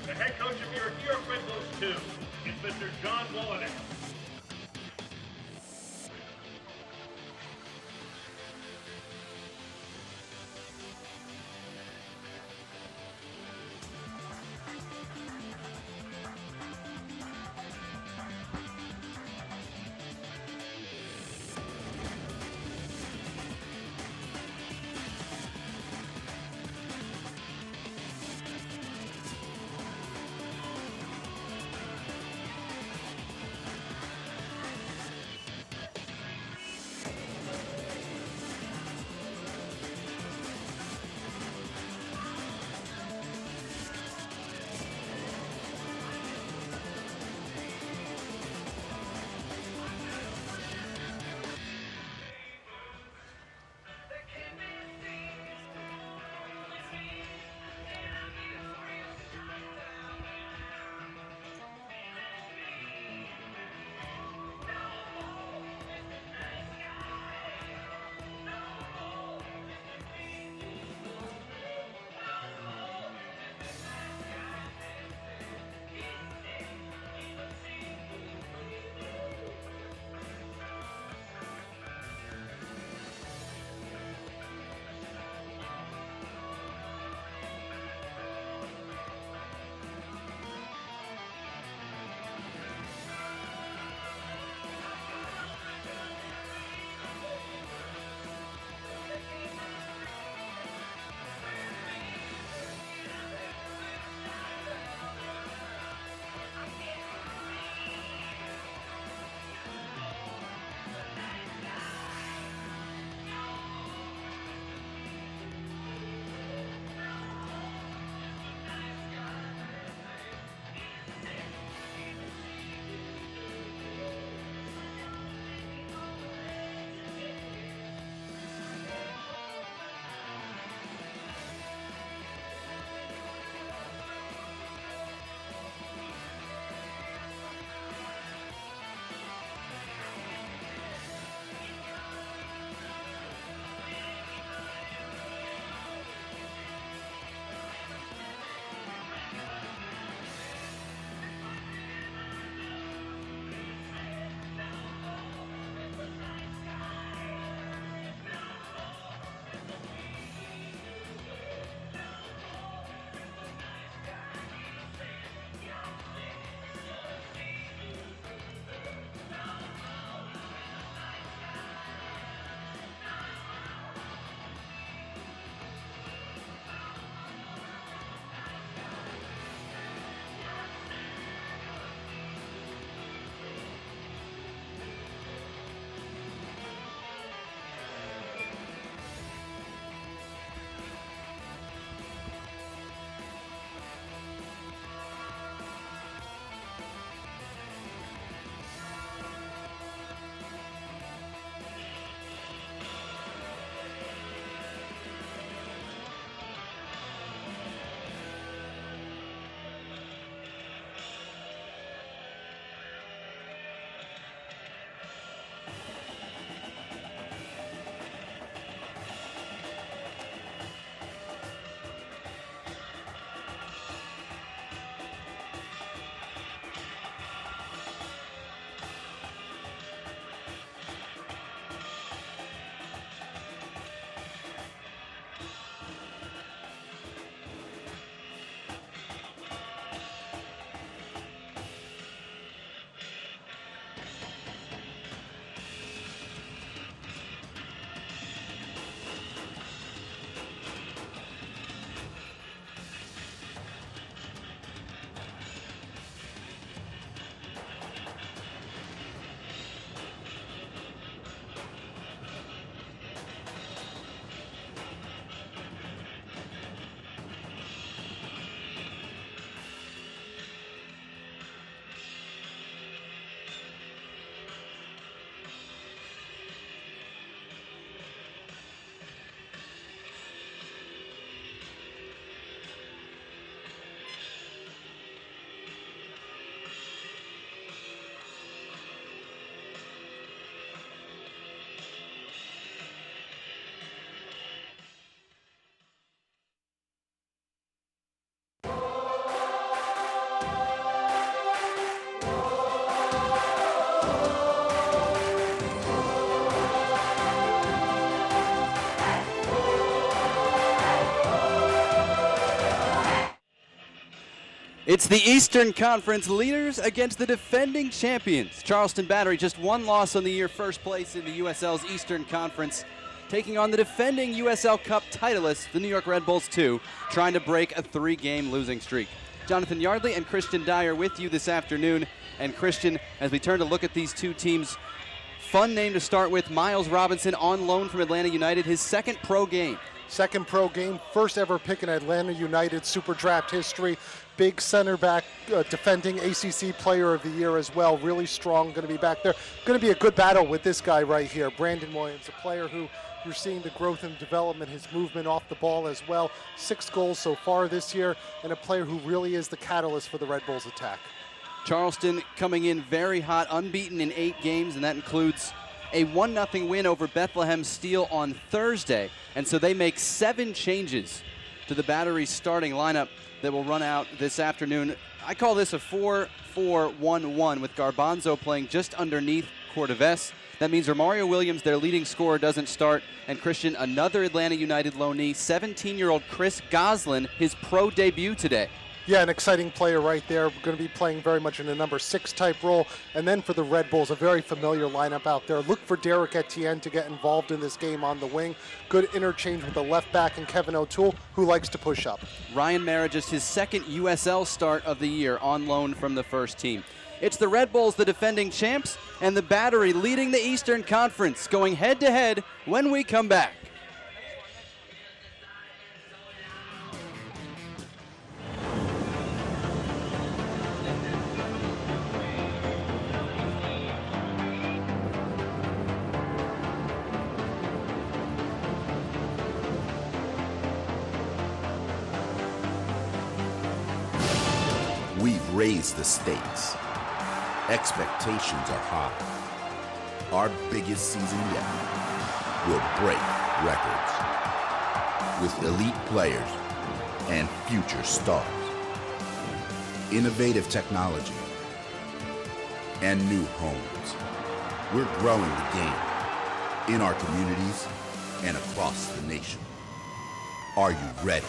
The head coach of your New York Red Bulls 2 is Mr. John Wallenick. It's the Eastern Conference leaders against the defending champions. Charleston Battery just one loss on the year, first place in the USL's Eastern Conference, taking on the defending USL Cup titleists, the New York Red Bulls 2, trying to break a 3-game losing streak. Jonathan Yardley and Christian Dyer with you this afternoon. And Christian, as we turn to look at these two teams, fun name to start with, Miles Robinson on loan from Atlanta United, his second pro game. Second pro game, first ever pick in Atlanta United Super Draft history. Big center back, defending ACC Player of the Year as well. Really strong, going to be back there. Going to be a good battle with this guy right here, Brandon Williams, a player who you're seeing the growth and development, his movement off the ball as well. 6 goals so far this year, and a player who really is the catalyst for the Red Bulls attack. Charleston coming in very hot, unbeaten in 8 games, and that includes a 1-0 win over Bethlehem Steel on Thursday. And so they make 7 changes to the Battery's starting lineup that will run out this afternoon. I call this a 4-4-1-1 with Garbanzo playing just underneath Cordoves. That means Romario Williams, their leading scorer, doesn't start. And Christian, another Atlanta United loanee, 17-year-old Chris Goslin, his pro debut today. Yeah, an exciting player right there. We're going to be playing very much in a number 6 type role. And then for the Red Bulls, a very familiar lineup out there. Look for Derek Etienne to get involved in this game on the wing. Good interchange with the left back and Kevin O'Toole, who likes to push up. Ryan Mara, just his second USL start of the year on loan from the first team. It's the Red Bulls, the defending champs, and the Battery leading the Eastern Conference, going head-to-head when we come back. We've raised the stakes. Expectations are high. Our biggest season yet will break records with elite players and future stars, innovative technology, and new homes. We're growing the game in our communities and across the nation. Are you ready?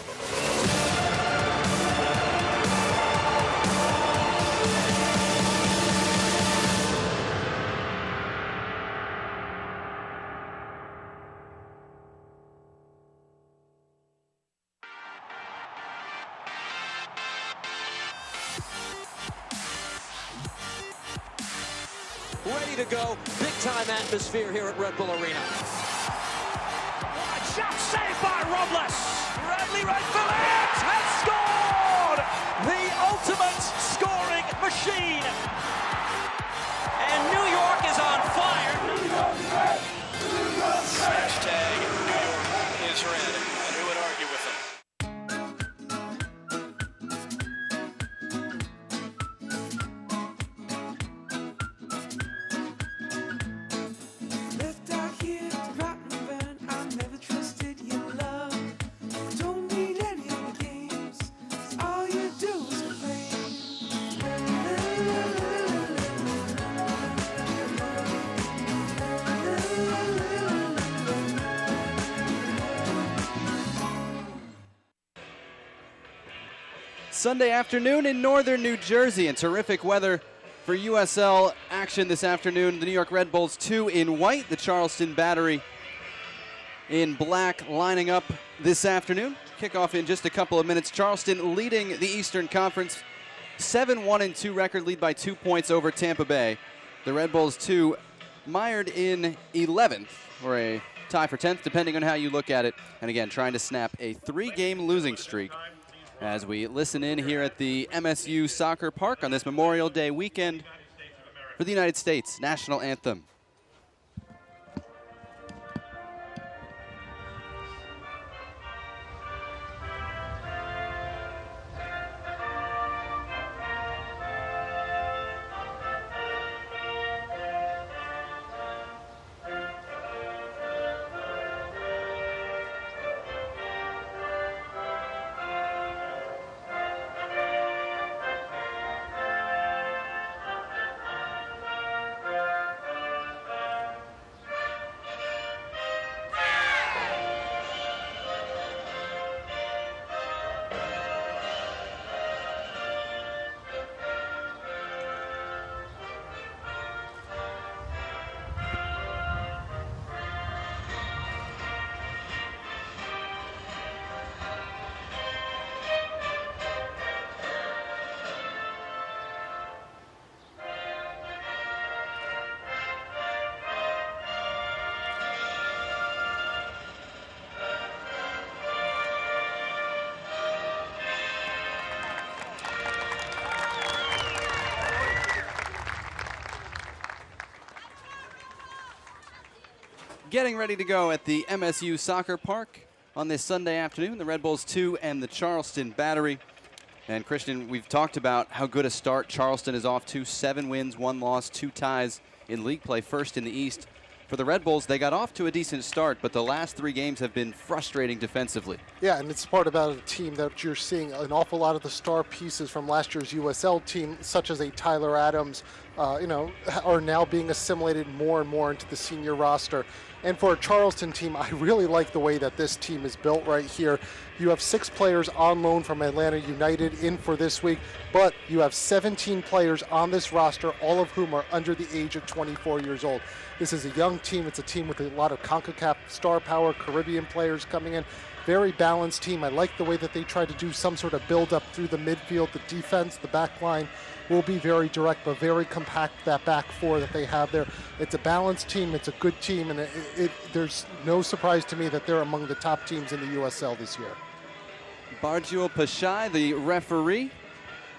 Ready to go. Big-time atmosphere here at Red Bull Arena. Wide shot saved by Robles. Bradley Redfield has scored! The ultimate scoring machine. And New York is on fire. Hashtag New York is red. And who would argue with them? Sunday afternoon in northern New Jersey, and terrific weather for USL action this afternoon. The New York Red Bulls 2 in white, the Charleston Battery in black lining up this afternoon. Kickoff in just a couple of minutes. Charleston leading the Eastern Conference, 7-1-2 record, lead by 2 points over Tampa Bay. The Red Bulls 2 mired in 11th, or a tie for 10th, depending on how you look at it. And again, trying to snap a 3-game losing streak as we listen in here at the MSU Soccer Park on this Memorial Day weekend for the United States National Anthem. getting ready to go at the MSU Soccer Park on this Sunday afternoon. The Red Bulls 2 and the Charleston Battery. And Christian, we've talked about how good a start Charleston is off to. 7 wins, 1 loss, 2 ties in league play, first in the East. For the Red Bulls, they got off to a decent start, but the last 3 games have been frustrating defensively. Yeah, and it's part about a team that you're seeing an awful lot of the star pieces from last year's USL team, such as a Tyler Adams, are now being assimilated more and more into the senior roster. And for a Charleston team, I really like the way that this team is built right here. You have 6 players on loan from Atlanta United in for this week, but you have 17 players on this roster, all of whom are under the age of 24 years old. This is a young team. It's a team with a lot of CONCACAF star power, Caribbean players coming in. Very balanced team. I like the way that they try to do some sort of build-up through the midfield. The defense, the back line will be very direct, but very compact, that back four that they have there. It's a balanced team. It's a good team, and there's no surprise to me that they're among the top teams in the USL this year. Barjul Pashai, the referee.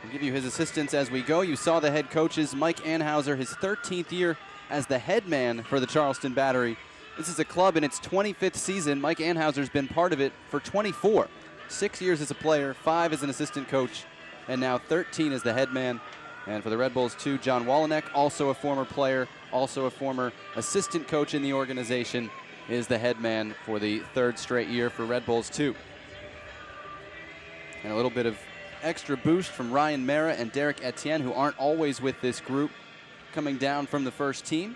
I'll give you his assistance as we go. You saw the head coaches, Mike Anhauser, his 13th year as the head man for the Charleston Battery. This is a club in its 25th season. Mike Anhauser's been part of it for 24. 6 years as a player, 5 as an assistant coach, and now 13 as the head man. And for the Red Bulls, too, John Walenek, also a former player, also a former assistant coach in the organization, is the head man for the 3rd straight year for Red Bulls, too. And a little bit of extra boost from Ryan Mera and Derek Etienne, who aren't always with this group, coming down from the first team.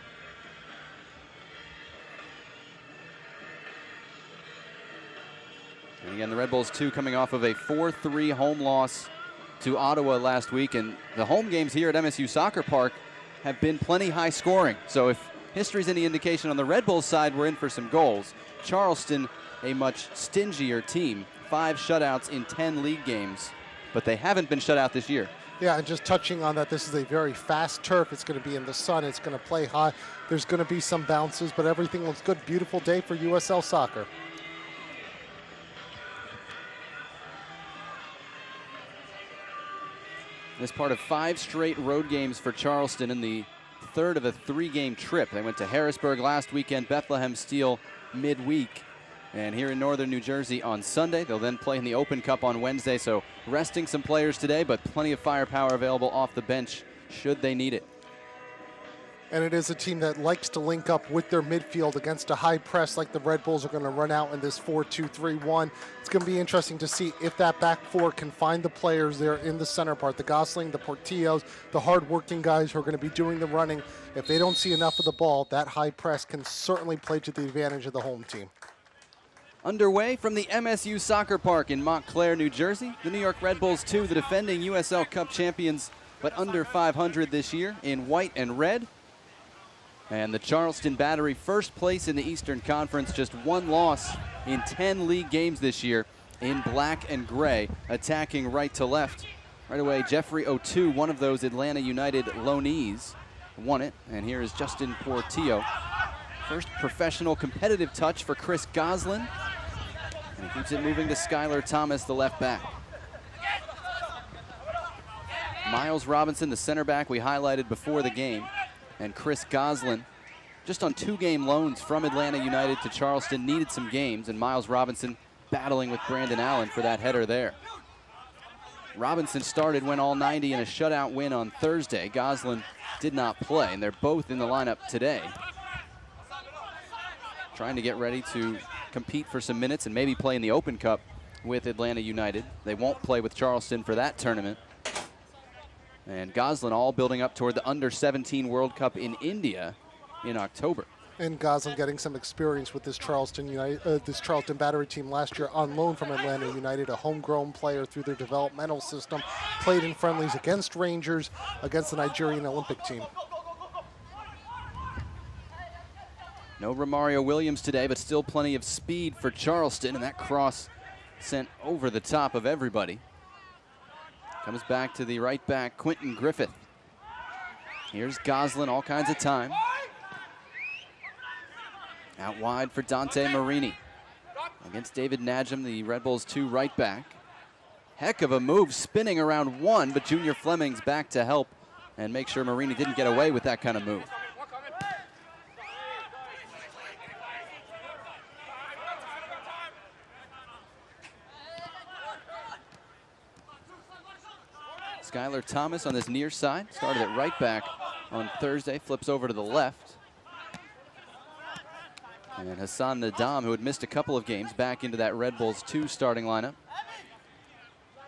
And again, the Red Bulls 2 coming off of a 4-3 home loss to Ottawa last week. And the home games here at MSU Soccer Park have been plenty high scoring. So if history's any indication on the Red Bulls side, we're in for some goals. Charleston, a much stingier team. 5 shutouts in 10 league games, but they haven't been shut out this year. Yeah, and just touching on that, this is a very fast turf. It's going to be in the sun. It's going to play high. There's going to be some bounces, but everything looks good. Beautiful day for USL soccer. As part of 5 straight road games for Charleston in the 3rd of a 3-game trip. They went to Harrisburg last weekend, Bethlehem Steel midweek, and here in northern New Jersey on Sunday. They'll then play in the Open Cup on Wednesday, so resting some players today, but plenty of firepower available off the bench should they need it. And it is a team that likes to link up with their midfield against a high press like the Red Bulls are going to run out in this 4-2-3-1. It's going to be interesting to see if that back four can find the players there in the center part, the Gosling, the Portillos, the hard-working guys who are going to be doing the running. If they don't see enough of the ball, that high press can certainly play to the advantage of the home team. Underway from the MSU Soccer Park in Montclair, New Jersey, the New York Red Bulls 2, the defending USL Cup champions, but under 500 this year in white and red. And the Charleston Battery, first place in the Eastern Conference, just 1 loss in 10 league games this year in black and gray, attacking right to left. Right away, Jeffrey O'Toole, one of those Atlanta United loanees, won it. And here is Justin Portillo. First professional competitive touch for Chris Goslin. And he keeps it moving to Skylar Thomas, the left back. Miles Robinson, the center back we highlighted before the game. And Chris Goslin, just on 2-game loans from Atlanta United to Charleston, needed some games, and Miles Robinson battling with Brandon Allen for that header there. Robinson started, went all 90 in a shutout win on Thursday. Goslin did not play, and they're both in the lineup today, trying to get ready to compete for some minutes and maybe play in the Open Cup with Atlanta United. They won't play with Charleston for that tournament. And Goslin all building up toward the Under-17 World Cup in India in October. And Goslin getting some experience with this Charleston Battery team last year on loan from Atlanta United, a homegrown player through their developmental system, played in friendlies against Rangers, against the Nigerian Olympic team. No Romario Williams today, but still plenty of speed for Charleston, and that cross sent over the top of everybody. Comes back to the right back, Quentin Griffith. Here's Goslin, all kinds of time. Out wide for Dante Marini. Against David Najim, the Red Bulls 2 right back. Heck of a move, spinning around 1, but Junior Fleming's back to help and make sure Marini didn't get away with that kind of move. Skylar Thomas on this near side. Started at right back on Thursday. Flips over to the left. And Hassan Nadam, who had missed a couple of games, back into that Red Bulls 2 starting lineup.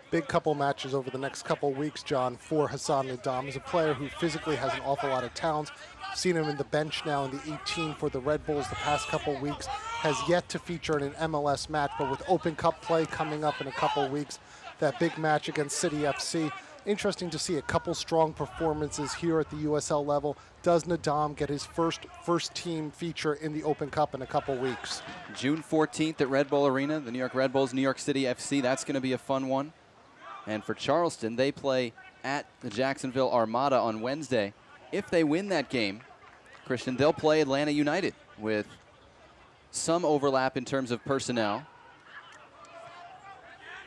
Big couple matches over the next couple weeks, John, for Hassan Nadam. He's a player who physically has an awful lot of talent. Seen him in the bench now in the 18 for the Red Bulls the past couple weeks. Has yet to feature in an MLS match, but with Open Cup play coming up in a couple weeks, that big match against City FC. Interesting to see a couple strong performances here at the USL level. Does Nadam get his first team feature in the Open Cup in a couple weeks? June 14th at Red Bull Arena, the New York Red Bulls, New York City FC. That's going to be a fun one. And for Charleston, they play at the Jacksonville Armada on Wednesday. If they win that game, Christian, they'll play Atlanta United with some overlap in terms of personnel,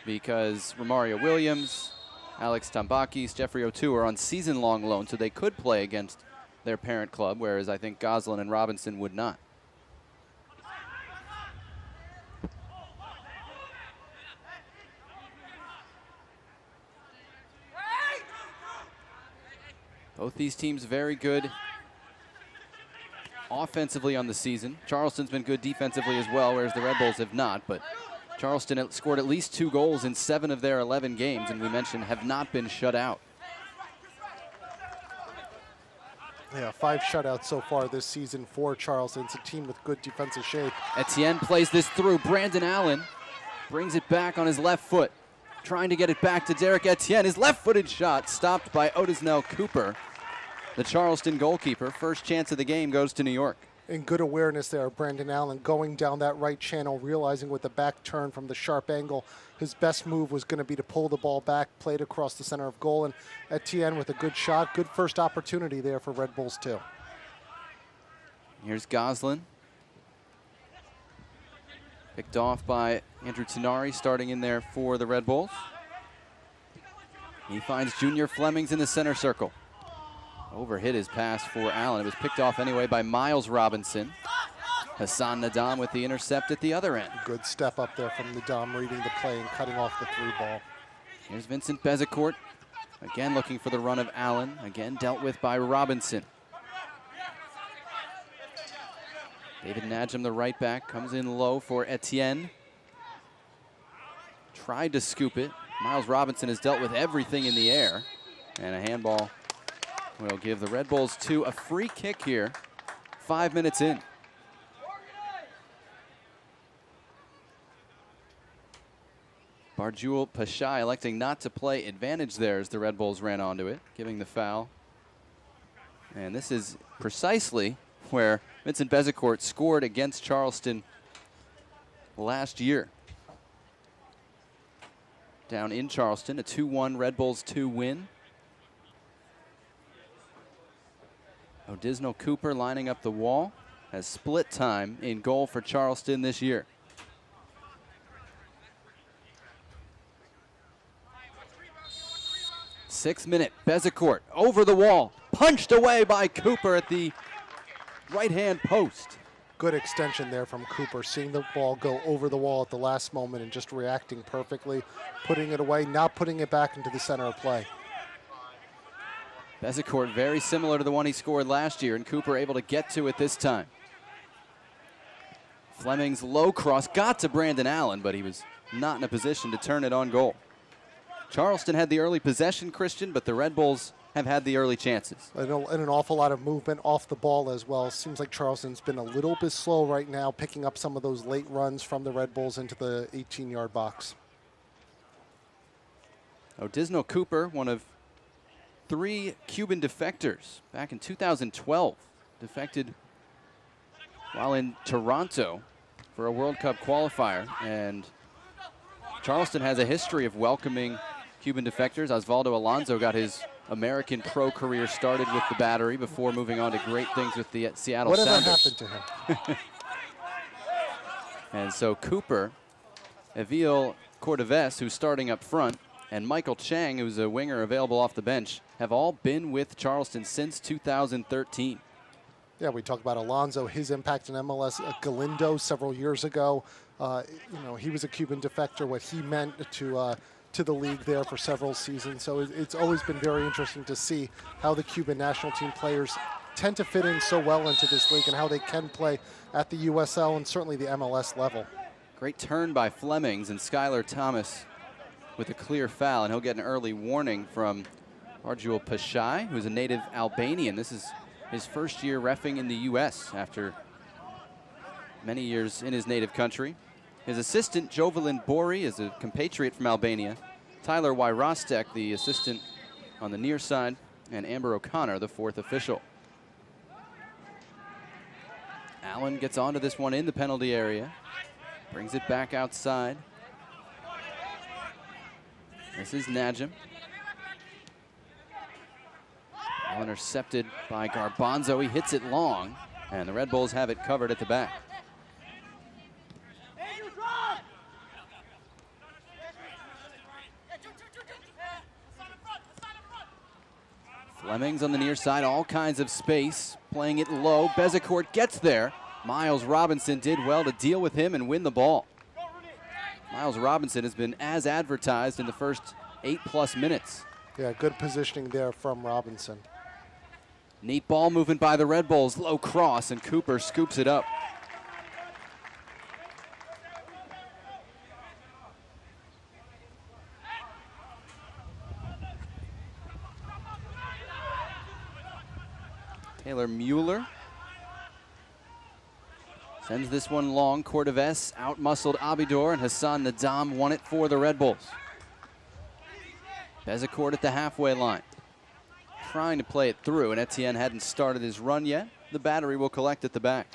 because Romario Williams, Alex Tambakis, Jeffrey O'Toole are on season-long loan, so they could play against their parent club, whereas I think Goslin and Robinson would not. Both these teams very good offensively on the season. Charleston's been good defensively as well, whereas the Red Bulls have not. But Charleston scored at least 2 goals in 7 of their 11 games, and we mentioned have not been shut out. Yeah, 5 shutouts so far this season for Charleston. It's a team with good defensive shape. Etienne plays this through. Brandon Allen brings it back on his left foot, trying to get it back to Derek Etienne. His left-footed shot stopped by Odisnell Cooper, the Charleston goalkeeper. First chance of the game goes to New York. And good awareness there, Brandon Allen, going down that right channel, realizing with the back turn from the sharp angle, his best move was going to be to pull the ball back, played across the center of goal, and Etienne with a good shot. Good first opportunity there for Red Bulls too. Here's Goslin. Picked off by Andrew Tenari, starting in there for the Red Bulls. He finds Junior Flemings in the center circle. Overhit his pass for Allen. It was picked off anyway by Miles Robinson. Hassan Nadam with the intercept at the other end. Good step up there from Nadam, reading the play and cutting off the through ball. Here's Vincent Bezecourt. Again looking for the run of Allen. Again dealt with by Robinson. David Najam, the right back, comes in low for Etienne. Tried to scoop it. Miles Robinson has dealt with everything in the air. And a handball will give the Red Bulls 2 a free kick here, 5 minutes in. Barjul Pashai electing not to play advantage there as the Red Bulls ran onto it, giving the foul. And this is precisely where Vincent Bezecourt scored against Charleston last year. Down in Charleston, a 2-1 Red Bulls 2 win. Odisnell Cooper lining up the wall, has split time in goal for Charleston this year. Sixth minute, Bezecourt over the wall, punched away by Cooper at the right-hand post. Good extension there from Cooper, seeing the ball go over the wall at the last moment and just reacting perfectly, putting it away, not putting it back into the center of play. Bezecourt very similar to the one he scored last year, and Cooper able to get to it this time. Fleming's low cross got to Brandon Allen, but he was not in a position to turn it on goal. Charleston had the early possession, Christian, but the Red Bulls have had the early chances. And an awful lot of movement off the ball as well. Seems like Charleston's been a little bit slow right now, picking up some of those late runs from the Red Bulls into the 18-yard box. Odisnell Cooper, one of 3 Cuban defectors back in 2012. Defected while in Toronto for a World Cup qualifier. And Charleston has a history of welcoming Cuban defectors. Osvaldo Alonso got his American pro career started with the Battery before moving on to great things with the Seattle Sounders. Whatever happened to him? And so Cooper, Evil Cordoves, who's starting up front, and Michael Chang, who's a winger available off the bench, have all been with Charleston since 2013. Yeah, we talked about Alonso, his impact in MLS. Galindo several years ago, he was a Cuban defector. What he meant to to the league there for several seasons. So it's always been very interesting to see how the Cuban national team players tend to fit in so well into this league and how they can play at the USL and certainly the MLS level. Great turn by Flemings, and Skylar Thomas with a clear foul, and he'll get an early warning from Arjul Pashai, who's a native Albanian. This is his first year reffing in the U.S. after many years in his native country. His assistant, Jovelin Bori, is a compatriot from Albania. Tyler Wyrostek, the assistant on the near side, and Amber O'Connor, the fourth official. Allen gets onto this one in the penalty area. Brings it back outside. This is Najim. Well intercepted by Garbanzo. He hits it long, and the Red Bulls have it covered at the back. Flemings on the near side, all kinds of space, playing it low. Bezecourt gets there. Miles Robinson did well to deal with him and win the ball. Miles Robinson has been as advertised in the first 8+ minutes. Yeah, good positioning there from Robinson. Neat ball movement by the Red Bulls. Low cross, and Cooper scoops it up. Taylor Mueller sends this one long. Cordoves out-muscled Abidor, and Hassan Nadam won it for the Red Bulls. Bezecourt at the halfway line, trying to play it through, and Etienne hadn't started his run yet. The battery will collect at the back.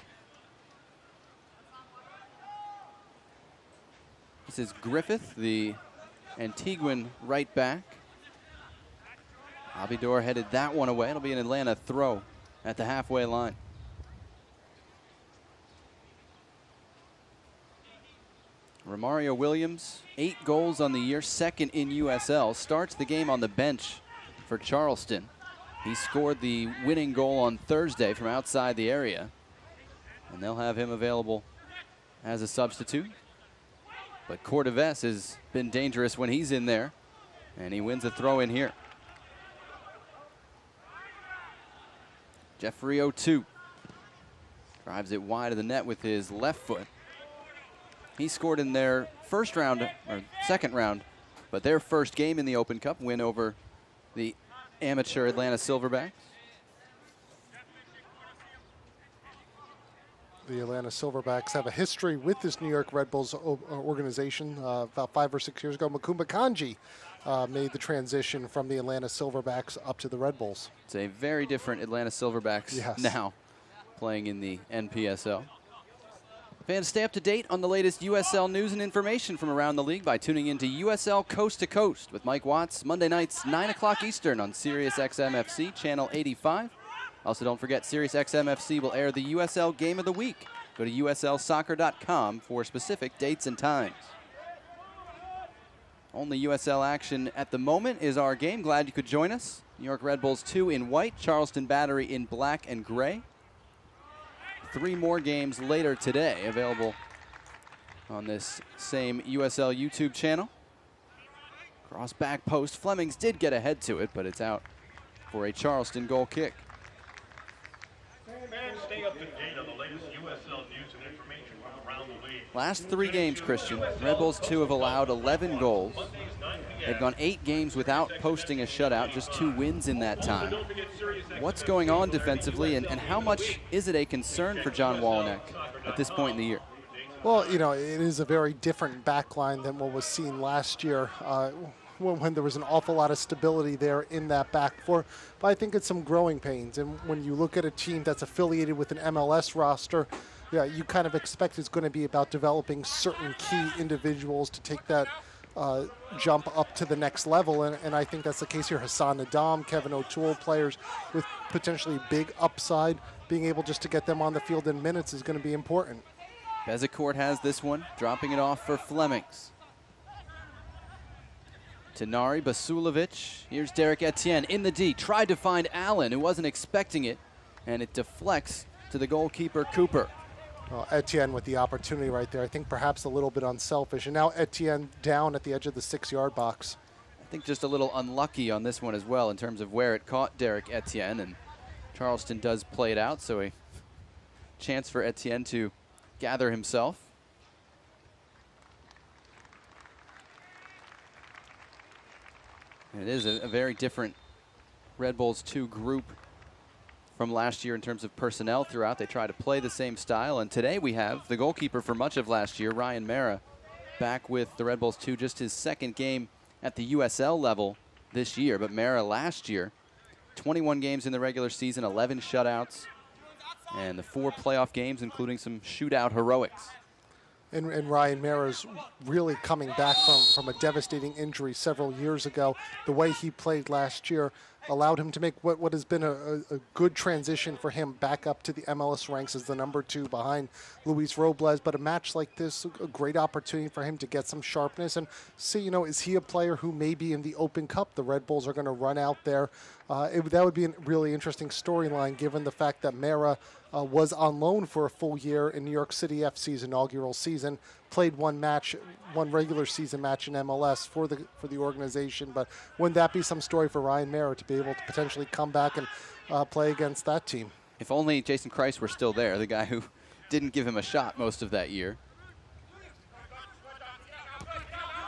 This is Griffith, the Antiguan right back. Abidor headed that one away. It'll be an Atlanta throw at the halfway line. Romario Williams, 8 goals on the year, second in USL, starts the game on the bench for Charleston. He scored the winning goal on Thursday from outside the area, and they'll have him available as a substitute. But Cordoves has been dangerous when he's in there, and he wins a throw in here. Jeffrey O2 drives it wide of the net with his left foot. He scored in their first round, or second round, but their first game in the Open Cup, win over the amateur Atlanta Silverbacks. The Atlanta Silverbacks have a history with this New York Red Bulls organization. About 5 or 6 years ago, Makumba Kanji made the transition from the Atlanta Silverbacks up to the Red Bulls. It's a very different Atlanta Silverbacks now playing in the NPSL. Fans, stay up to date on the latest USL news and information from around the league by tuning into USL Coast to Coast with Mike Watts, Monday nights, 9 o'clock Eastern on Sirius XM FC, channel 85. Also, don't forget, Sirius XM FC will air the USL Game of the Week. Go to uslsoccer.com for specific dates and times. Only USL action at the moment is our game. Glad you could join us. New York Red Bulls 2 in white, Charleston Battery in black and gray. 3 more games later today, available on this same USL YouTube channel. Cross back post. Flemings did get ahead to it, but it's out for a Charleston goal kick. Fans, stay up to date on the latest USL news and information from around the league. Last 3 games, Christian, Red Bulls 2 have allowed 11 goals. They've gone 8 games without posting a shutout, just 2 wins in that time. What's going on defensively, and how much is it a concern for John Wallneck at this point in the year? Well, you know, it is a very different back line than what was seen last year when there was an awful lot of stability there in that back four. But I think it's some growing pains. And when you look at a team that's affiliated with an MLS roster, yeah, you kind of expect it's going to be about developing certain key individuals to take that jump up to the next level, and I think that's the case here. Hassan Nadam, Kevin O'Toole, players with potentially big upside, being able just to get them on the field in minutes is going to be important. Bezecourt has this one, dropping it off for Flemings. Tenari Basulovic. Here's Derek Etienne in the D. Tried to find Allen, who wasn't expecting it, and it deflects to the goalkeeper, Cooper. Etienne with the opportunity right there. I think perhaps a little bit unselfish. And now Etienne down at the edge of the 6-yard box. I think just a little unlucky on this one as well in terms of where it caught Derek Etienne. And Charleston does play it out, so a chance for Etienne to gather himself. And it is a very different Red Bulls 2 group from last year in terms of personnel throughout. They try to play the same style, and today we have the goalkeeper for much of last year, Ryan Mara, back with the Red Bulls 2, just his second game at the USL level this year. But Mara last year, 21 games in the regular season, 11 shutouts, and the 4 playoff games, including some shootout heroics. And Ryan Mara's really coming back from a devastating injury several years ago. The way he played last year allowed him to make what has been a good transition for him back up to the MLS ranks as the number 2 behind Luis Robles. But a match like this, a great opportunity for him to get some sharpness and see, is he a player who maybe in the Open Cup the Red Bulls are going to run out there? That would be a really interesting storyline given the fact that Mara was on loan for a full year in New York City FC's inaugural season, played one regular season match in MLS for the organization. But wouldn't that be some story for Ryan Mara to be able to potentially come back and play against that team? If only Jason Kreis were still there, the guy who didn't give him a shot most of that year.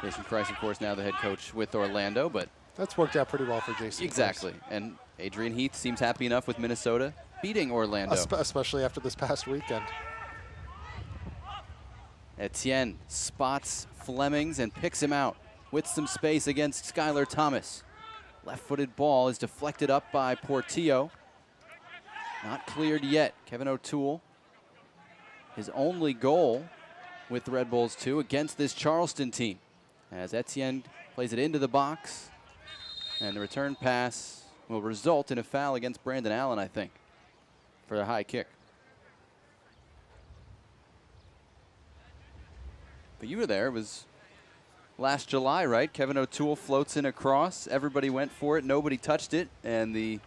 Jason Kreis, of course, now the head coach with Orlando, but that's worked out pretty well for Jason. Exactly. Kreis. And Adrian Heath seems happy enough with Minnesota beating Orlando. Especially after this past weekend. Etienne spots Flemings and picks him out with some space against Skylar Thomas. Left-footed ball is deflected up by Portillo. Not cleared yet. Kevin O'Toole, his only goal with the Red Bulls 2 against this Charleston team. As Etienne plays it into the box, and the return pass will result in a foul against Brandon Allen, I think, for a high kick. But you were there. It was last July, right? Kevin O'Toole floats in a cross. Everybody went for it. Nobody touched it. And the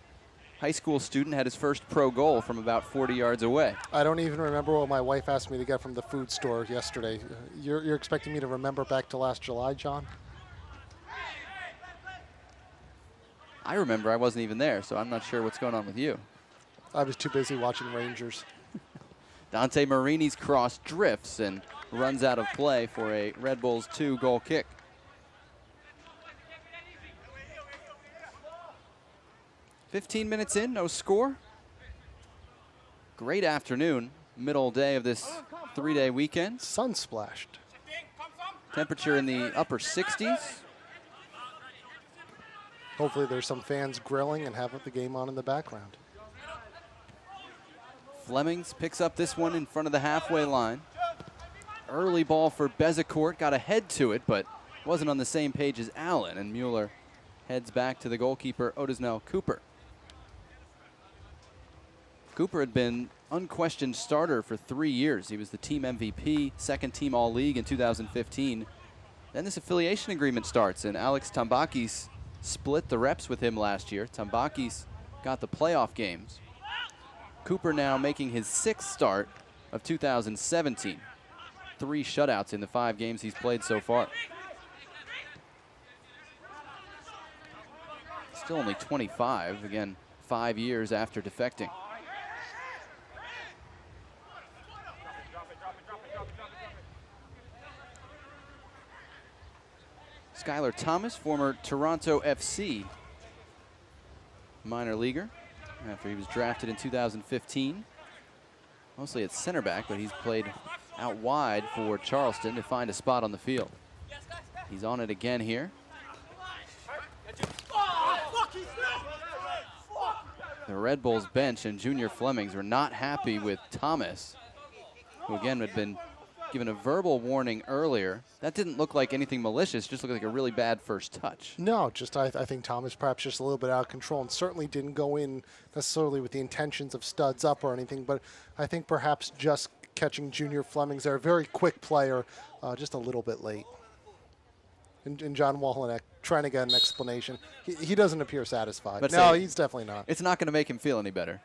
high school student had his first pro goal from about 40 yards away. I don't even remember what my wife asked me to get from the food store yesterday. You're expecting me to remember back to last July, John? I remember. I wasn't even there, so I'm not sure what's going on with you. I was too busy watching Rangers. Dante Marini's cross drifts and runs out of play for a Red Bulls 2 goal kick. "15 minutes in, no score. Great afternoon, middle day of this 3-day weekend. Sun splashed. Temperature in the upper 60s. Hopefully there's some fans grilling and have the game on in the background. Flemings picks up this one in front of the halfway line. Early ball for Bezecourt, got ahead to it, but wasn't on the same page as Allen, and Mueller heads back to the goalkeeper, Odisnell Cooper. Cooper had been unquestioned starter for 3 years. He was the team MVP, second team All-League in 2015. Then this affiliation agreement starts, and Alex Tambakis split the reps with him last year. Tambakis got the playoff games. Cooper now making his 6th start of 2017. 3 shutouts in the 5 games he's played so far. Still only 25, again, 5 years after defecting. Skylar Thomas, former Toronto FC minor leaguer, after he was drafted in 2015. Mostly at center back, but he's played out wide for Charleston to find a spot on the field. He's on it again here. The Red Bulls bench and Junior Flemings were not happy with Thomas, who again had been given a verbal warning earlier. That didn't look like anything malicious, just looked like a really bad first touch. No, just I think Thomas perhaps just a little bit out of control and certainly didn't go in necessarily with the intentions of studs up or anything, but I think perhaps just catching Junior Flemings there, a very quick player, just a little bit late. And John Wahlenek trying to get an explanation. He doesn't appear satisfied. But no, he's definitely not. It's not going to make him feel any better.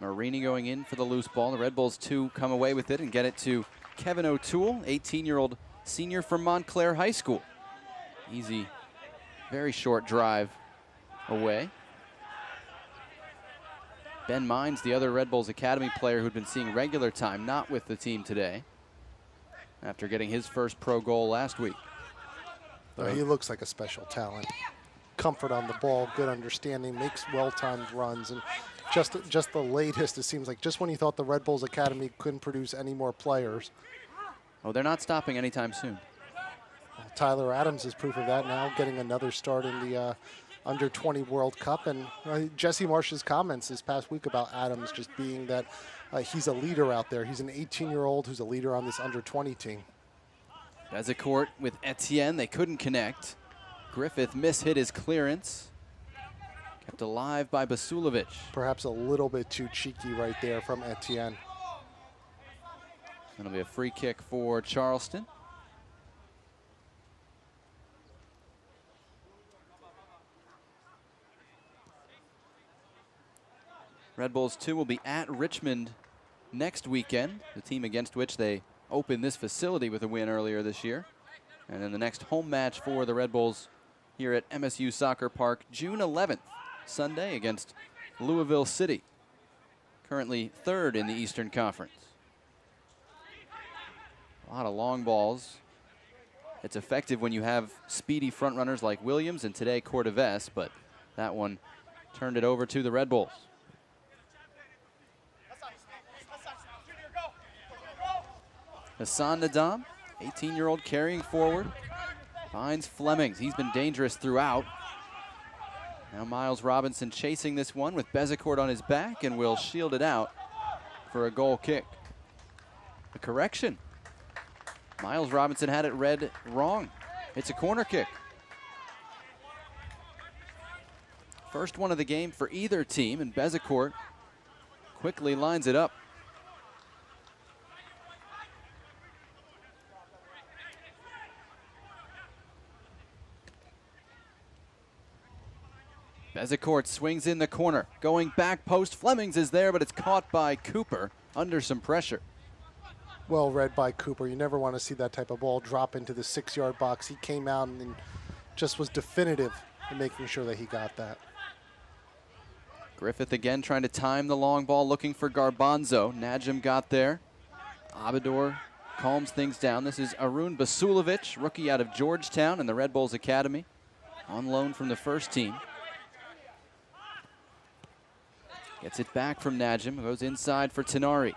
Marini going in for the loose ball. The Red Bulls 2 come away with it and get it to Kevin O'Toole, 18-year-old senior from Montclair High School. Easy, very short drive away. Ben Mines, the other Red Bulls Academy player who'd been seeing regular time, not with the team today, after getting his first pro goal last week. He looks like a special talent. Comfort on the ball, good understanding, makes well-timed runs, and just the latest, it seems like just when you thought the Red Bulls Academy couldn't produce any more players. Oh, they're not stopping anytime soon. Well, Tyler Adams is proof of that now, getting another start in the Under-20 World Cup. And Jesse Marsh's comments this past week about Adams just being that he's a leader out there. He's an 18-year-old who's a leader on this Under-20 team. Bezecourt with Etienne. They couldn't connect. Griffith mishit his clearance. Kept alive by Basulovic. Perhaps a little bit too cheeky right there from Etienne. That'll be a free kick for Charleston. Red Bulls 2 will be at Richmond next weekend, the team against which they opened this facility with a win earlier this year. And then the next home match for the Red Bulls here at MSU Soccer Park, June 11th, Sunday against Louisville City, currently third in the Eastern Conference. A lot of long balls. It's effective when you have speedy front runners like Williams and today Cortevez, but that one turned it over to the Red Bulls. Hassan Nadam, 18-year-old carrying forward, finds Flemings. He's been dangerous throughout. Now Miles Robinson chasing this one with Bezecourt on his back and will shield it out for a goal kick. A correction. Miles Robinson had it read wrong. It's a corner kick. First one of the game for either team, and Bezecourt quickly lines it up. Bezecourt swings in the corner, going back post. Flemings is there, but it's caught by Cooper under some pressure. Well read by Cooper. You never want to see that type of ball drop into the 6-yard box. He came out and just was definitive in making sure that he got that. Griffith again trying to time the long ball, looking for Garbanzo. Najim got there. Abador calms things down. This is Arun Basulovic, rookie out of Georgetown in the Red Bulls Academy, on loan from the first team. Gets it back from Najim, goes inside for Tenari.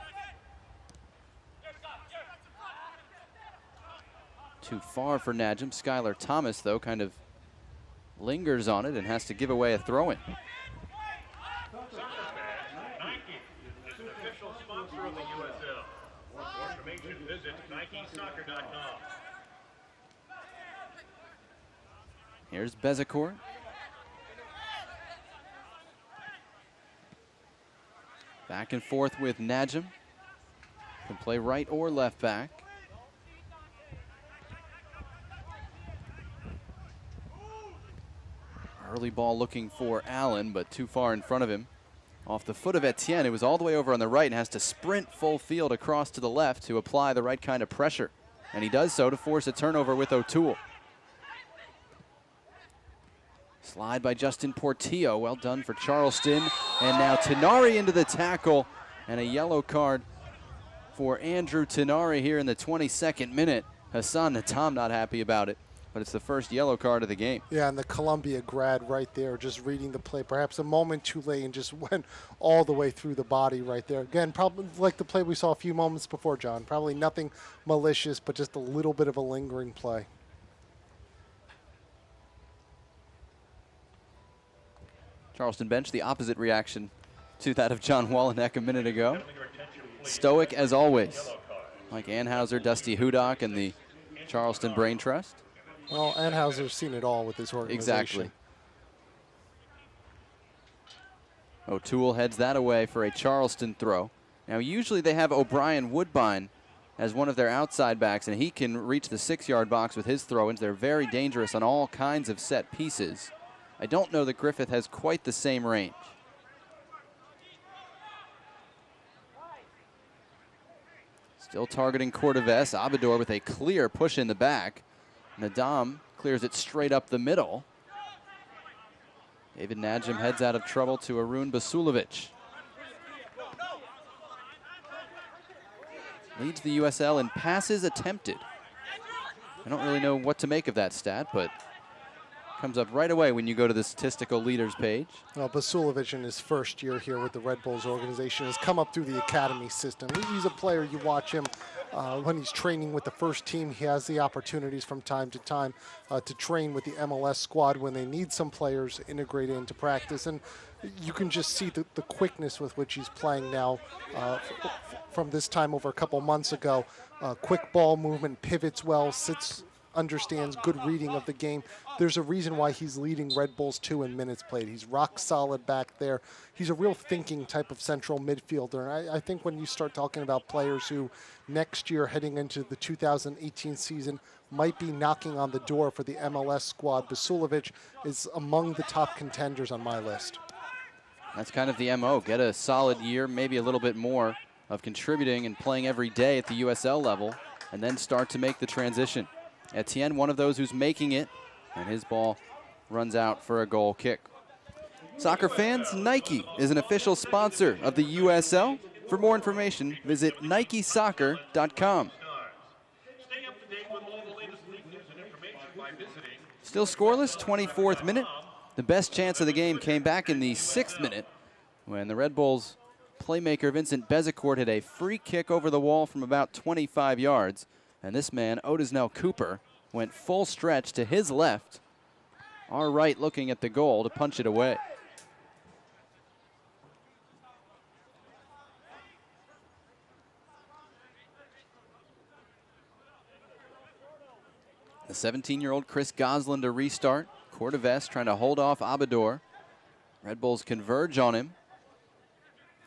Too far for Najim. Skylar Thomas, though, kind of lingers on it and has to give away a throw-in. Nike is an official sponsor of the USL. For more information, visit NikeSoccer.com. Here's Bezecourt. Back and forth with Najim. Can play right or left back. Early ball looking for Allen, but too far in front of him. Off the foot of Etienne, who was all the way over on the right and has to sprint full field across to the left to apply the right kind of pressure. And he does so to force a turnover with O'Toole. Slide by Justin Portillo, well done for Charleston. And now Tenari into the tackle, and a yellow card for Andrew Tenari here in the 22nd minute. Hassan Natam not happy about it, but it's the first yellow card of the game. Yeah, and the Columbia grad right there, just reading the play, perhaps a moment too late and just went all the way through the body right there. Again, probably like the play we saw a few moments before, John. Probably nothing malicious, but just a little bit of a lingering play. Charleston bench, the opposite reaction to that of John Walleneck a minute ago. Stoic as always, like Anheuser, Dusty Hudock, and the Charleston Brain Trust. Well, Anheuser's seen it all with this organization. Exactly. O'Toole heads that away for a Charleston throw. Now, usually they have O'Brien Woodbine as one of their outside backs, and he can reach the 6-yard box with his throw-ins. They're very dangerous on all kinds of set pieces. I don't know that Griffith has quite the same range. Still targeting Cortevas. Abidor with a clear push in the back. Nadam clears it straight up the middle. David Najim heads out of trouble to Arun Basulovic. Leads the USL in passes attempted. I don't really know what to make of that stat, but comes up right away when you go to the statistical leaders page. Well, Basulovic in his first year here with the Red Bulls organization has come up through the academy system. He's a player, you watch him when he's training with the first team. He has the opportunities from time to time to train with the MLS squad when they need some players integrated into practice. And you can just see the quickness with which he's playing now from this time over a couple months ago. Quick ball movement, pivots well, sits, understands good reading of the game. There's a reason why he's leading Red Bulls 2 in minutes played. He's rock solid back there. He's a real thinking type of central midfielder. And I think when you start talking about players who next year heading into the 2018 season might be knocking on the door for the MLS squad, Basulovic is among the top contenders on my list. That's kind of the MO. Get a solid year, maybe a little bit more of contributing and playing every day at the USL level, and then start to make the transition. Etienne, one of those who's making it, and his ball runs out for a goal kick. Soccer fans, Nike is an official sponsor of the USL. For more information, visit NikeSoccer.com. Stay up to date with all the latest league news and information by visiting. Still scoreless, 24th minute. The best chance of the game came back in the 6th minute when the Red Bulls playmaker Vincent Bezecourt hit a free kick over the wall from about 25 yards. And this man, Odisnell Cooper, went full stretch to his left, our right looking at the goal to punch it away. The 17-year-old Chris Goslin to restart. Cortevas trying to hold off Abidor. Red Bulls converge on him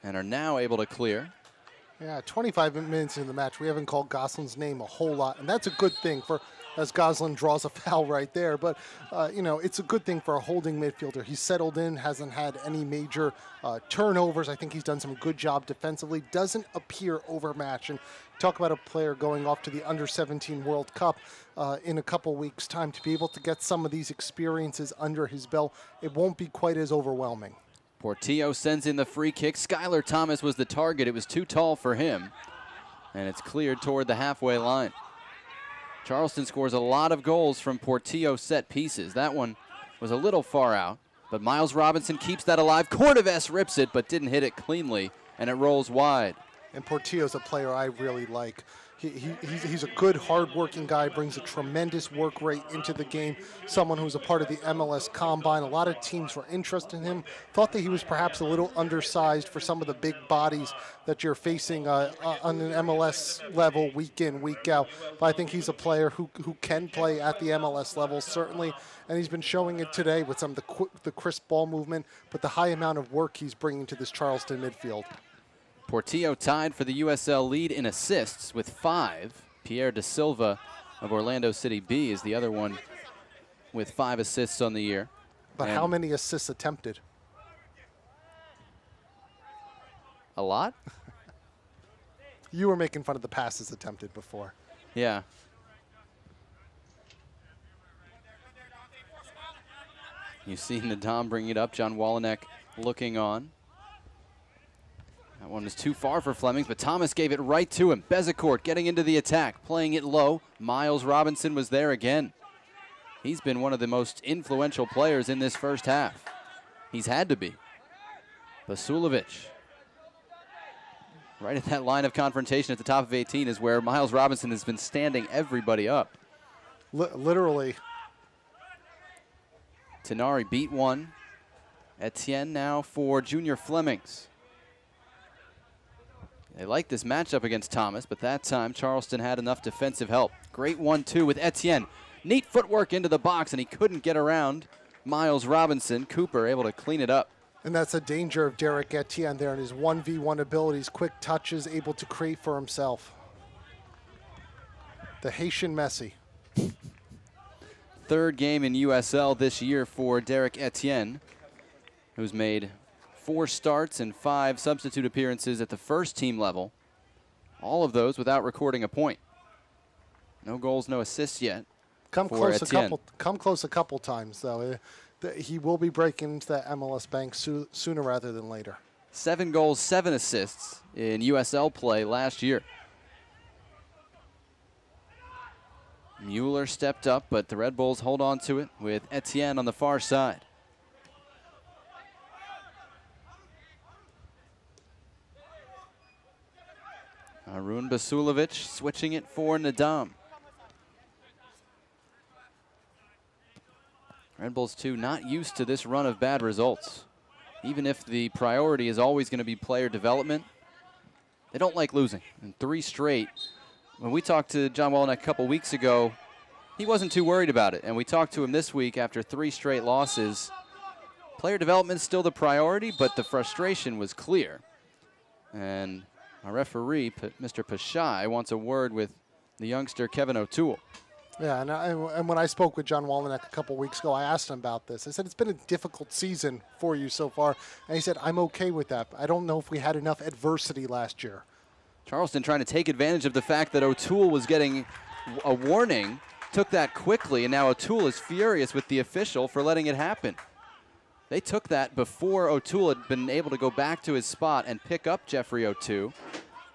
and are now able to clear. Yeah, 25 minutes in the match. We haven't called Goslin's name a whole lot, and that's a good thing for as Goslin draws a foul right there. But, you know, it's a good thing for a holding midfielder. He's settled in, hasn't had any major turnovers. I think he's done some good job defensively. Doesn't appear overmatched. And talk about a player going off to the Under-17 World Cup in a couple weeks' time. To be able to get some of these experiences under his belt, it won't be quite as overwhelming. Portillo sends in the free kick. Skylar Thomas was the target. It was too tall for him. And it's cleared toward the halfway line. Charleston scores a lot of goals from Portillo set pieces. That one was a little far out, but Miles Robinson keeps that alive. Cortevas rips it, but didn't hit it cleanly, and it rolls wide. And Portillo's a player I really like. He's a good, hard-working guy, brings a tremendous work rate into the game, someone who's a part of the MLS Combine. A lot of teams were interested in him, thought that he was perhaps a little undersized for some of the big bodies that you're facing on an MLS level week in, week out. But I think he's a player who can play at the MLS level, certainly, and he's been showing it today with some of the crisp ball movement, but the high amount of work he's bringing to this Charleston midfield. Portillo tied for the USL lead in assists with 5. Pierre Da Silva of Orlando City B is the other one with 5 assists on the year. But how many assists attempted? A lot? You were making fun of the passes attempted before. Yeah. You see Nadam bring it up. John Wallneck looking on. That one was too far for Flemings, but Thomas gave it right to him. Bezecourt getting into the attack, playing it low. Miles Robinson was there again. He's been one of the most influential players in this first half. He's had to be. Basulovic. Right at that line of confrontation at the top of 18 is where Miles Robinson has been standing everybody up. Literally. Tenari beat one. Etienne now for Junior Flemings. They like this matchup against Thomas, but that time Charleston had enough defensive help. Great 1-2 with Etienne. Neat footwork into the box, and he couldn't get around Miles Robinson. Cooper able to clean it up. And that's a danger of Derek Etienne there and his 1v1 abilities, quick touches, able to create for himself. The Haitian Messi. Third game in USL this year for Derek Etienne, who's made 4 starts and 5 substitute appearances at the first team level. All of those without recording a point. No goals, no assists yet. Come for close Etienne. come close a couple times though. He will be breaking into that MLS bank sooner rather than later. 7 goals, 7 assists in USL play last year. Mueller stepped up, but the Red Bulls hold on to it with Etienne on the far side. Arun Basulovic switching it for Nadam. Red Bulls 2 not used to this run of bad results. Even if the priority is always going to be player development, they don't like losing. And 3 straight. When we talked to John Wellenick a couple weeks ago, he wasn't too worried about it. And we talked to him this week after 3 straight losses. Player development is still the priority, but the frustration was clear. And our referee, Mr. Pashai, wants a word with the youngster Kevin O'Toole. Yeah, and when I spoke with John Wellenick a couple weeks ago, I asked him about this. I said, it's been a difficult season for you so far. And he said, I'm okay with that. I don't know if we had enough adversity last year. Charleston trying to take advantage of the fact that O'Toole was getting a warning, took that quickly, and now O'Toole is furious with the official for letting it happen. They took that before O'Toole had been able to go back to his spot and pick up Jeffrey O'Toole,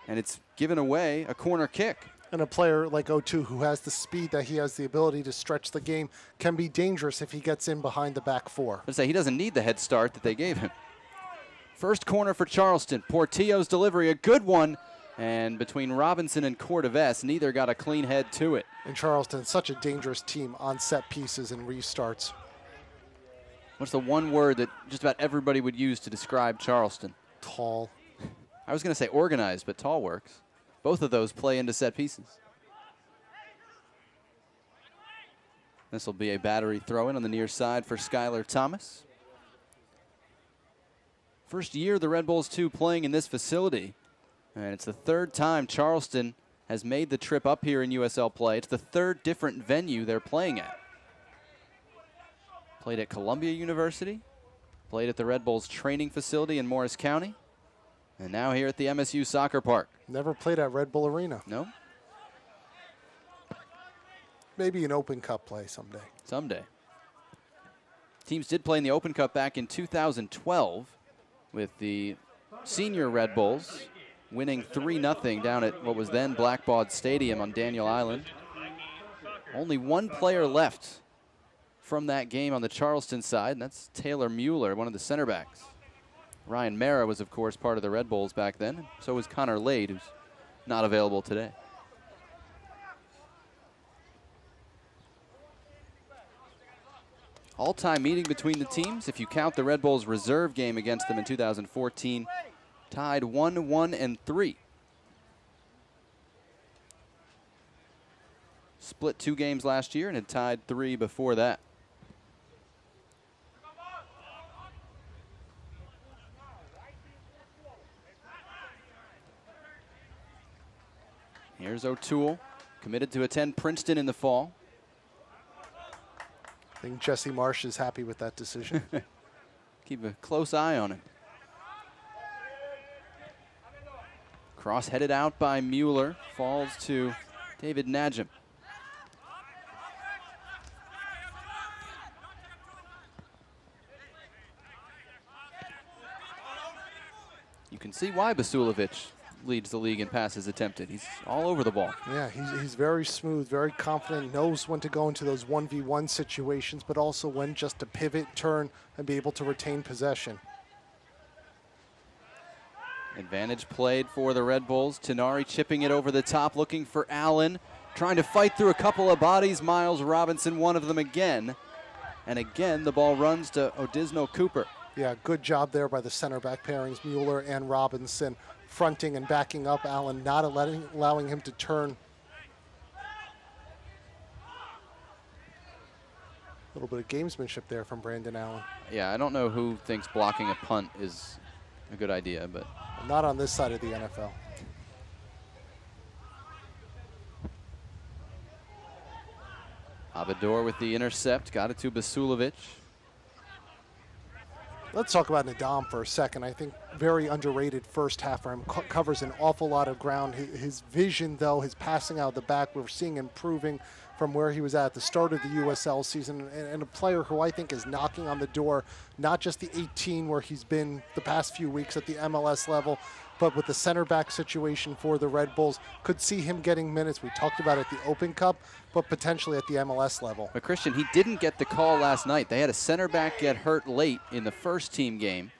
and it's given away a corner kick. And a player like O'Toole, who has the speed that he has the ability to stretch the game, can be dangerous if he gets in behind the back 4. I'd say he doesn't need the head start that they gave him. First corner for Charleston. Portillo's delivery, a good one. And between Robinson and Cordovez, neither got a clean head to it. And Charleston, such a dangerous team on set pieces and restarts. What's the one word that just about everybody would use to describe Charleston? Tall. I was going to say organized, but tall works. Both of those play into set pieces. This will be a battery throw-in on the near side for Skylar Thomas. First year the Red Bulls 2 playing in this facility. And it's the 3rd time Charleston has made the trip up here in USL play. It's the 3rd different venue they're playing at. Played at Columbia University. Played at the Red Bulls training facility in Morris County. And now here at the MSU Soccer Park. Never played at Red Bull Arena. No? Maybe an Open Cup play someday. Someday. Teams did play in the Open Cup back in 2012 with the senior Red Bulls winning 3-0 down at what was then Blackbaud Stadium on Daniel Island. Only one player left from that game on the Charleston side, and that's Taylor Mueller, one of the center backs. Ryan Mara was, of course, part of the Red Bulls back then. So was Connor Lade, who's not available today. All-time meeting between the teams, if you count the Red Bulls' reserve game against them in 2014, tied 1-1-3. Split 2 games last year and had tied 3 before that. Here's O'Toole, committed to attend Princeton in the fall. I think Jesse Marsh is happy with that decision. Keep a close eye on him. Cross headed out by Mueller, falls to David Najim. You can see why Basulovic leads the league in passes attempted. He's all over the ball. Yeah, he's very smooth, very confident, knows when to go into those 1v1 situations, but also when just to pivot, turn, and be able to retain possession. Advantage played for the Red Bulls. Tenari chipping it over the top, looking for Allen. Trying to fight through a couple of bodies. Miles Robinson, one of them again. And again, the ball runs to Odisno Cooper. Yeah, good job there by the center back pairings, Mueller and Robinson, fronting and backing up Allen, not allowing him to turn. A little bit of gamesmanship there from Brandon Allen. Yeah, I don't know who thinks blocking a punt is a good idea, but not on this side of the NFL. Abador with the intercept, got it to Basulovic. Let's talk about Nadam for a second. I think very underrated first half for him. Covers an awful lot of ground. His vision, though, his passing out of the back, we're seeing improving from where he was at the start of the USL season, and a player who I think is knocking on the door, not just the 18 where he's been the past few weeks at the MLS level, but with the center back situation for the Red Bulls, could see him getting minutes. We talked about it at the Open Cup, but potentially at the MLS level. But Christian, he didn't get the call last night. They had a center back get hurt late in the first team game.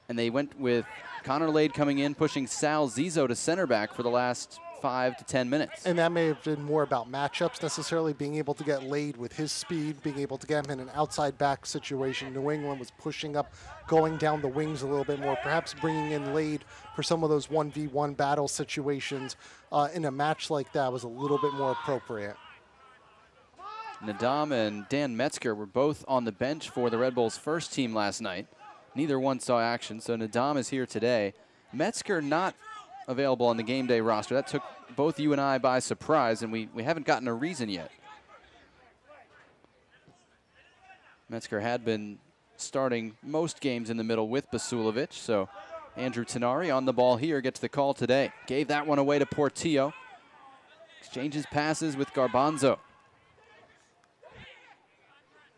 And they went with Connor Lade coming in, pushing Sal Zizzo to center back for the last 5 to 10 minutes. And that may have been more about matchups necessarily, being able to get Lade with his speed, being able to get him in an outside back situation. New England was pushing up, going down the wings a little bit more, perhaps bringing in Lade for some of those 1v1 battle situations in a match like that was a little bit more appropriate. Nadam and Dan Metzger were both on the bench for the Red Bulls first team last night. Neither one saw action, so Nadam is here today. Metzger not available on the game day roster. That took both you and I by surprise, and we haven't gotten a reason yet. Metzger had been starting most games in the middle with Basulovic, so Andrew Tenari on the ball here gets the call today. Gave that one away to Portillo. Exchanges passes with Garbanzo.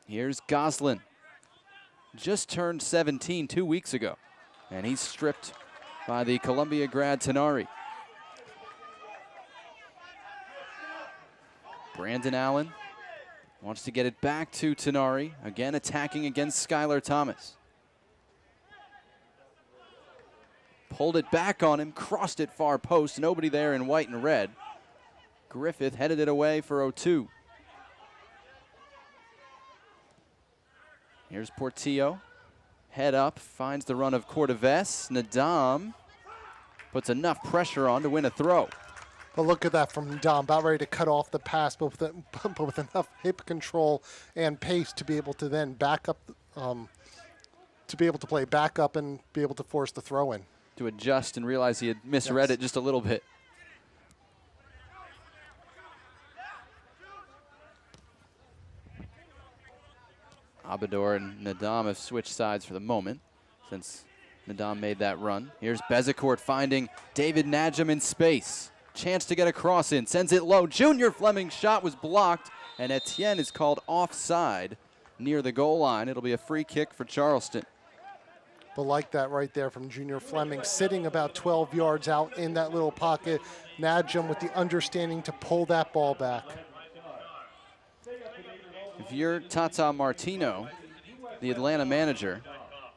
Here's Goslin. Just turned 17 2 weeks ago, and he's stripped by the Columbia grad Tenari. Brandon Allen wants to get it back to Tenari, again attacking against Skylar Thomas. Pulled it back on him, crossed it far post, nobody there in white and red. Griffith headed it away for 0-2. Here's Portillo. Head up, finds the run of Cordoves. Nadam puts enough pressure on to win a throw. But look at that from Nadam, about ready to cut off the pass, but with enough hip control and pace to be able to then back up, to be able to play back up and be able to force the throw in. To adjust and realize he had misread it just a little bit. Abador and Nadam have switched sides for the moment since Nadam made that run. Here's Bezecourt finding David Najam in space. Chance to get a cross in, sends it low. Junior Fleming's shot was blocked, and Etienne is called offside near the goal line. It'll be a free kick for Charleston. But like that right there from Junior Fleming, sitting about 12 yards out in that little pocket. Najam with the understanding to pull that ball back. If you're Tata Martino, the Atlanta manager,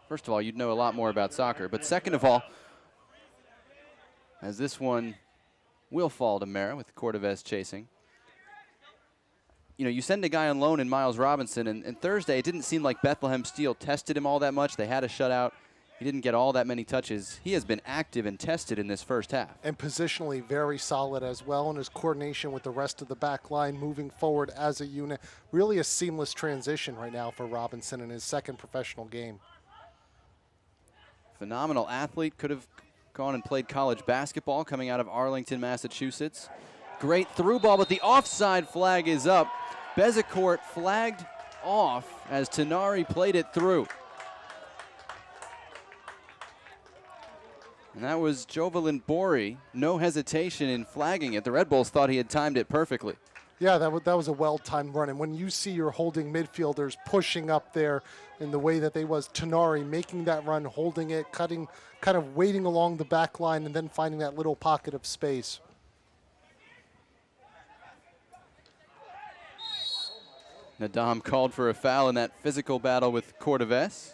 first of all, you'd know a lot more about soccer. But second of all, as this one will fall to Mara with Cordoves chasing, you know, you send a guy on loan in Miles Robinson, and Thursday it didn't seem like Bethlehem Steel tested him all that much. They had a shutout. He didn't get all that many touches. He has been active and tested in this first half. And positionally very solid as well, and his coordination with the rest of the back line moving forward as a unit. Really a seamless transition right now for Robinson in his second professional game. Phenomenal athlete, could have gone and played college basketball coming out of Arlington, Massachusetts. Great through ball, but the offside flag is up. Bezecourt flagged off as Tenari played it through. And that was Jovelyn Bori. No hesitation in flagging it. The Red Bulls thought he had timed it perfectly. Yeah, that was a well-timed run. And when you see your holding midfielders pushing up there in the way that they was, Tenari making that run, holding it, cutting, kind of waiting along the back line, and then finding that little pocket of space. Nadam called for a foul in that physical battle with Cordoves.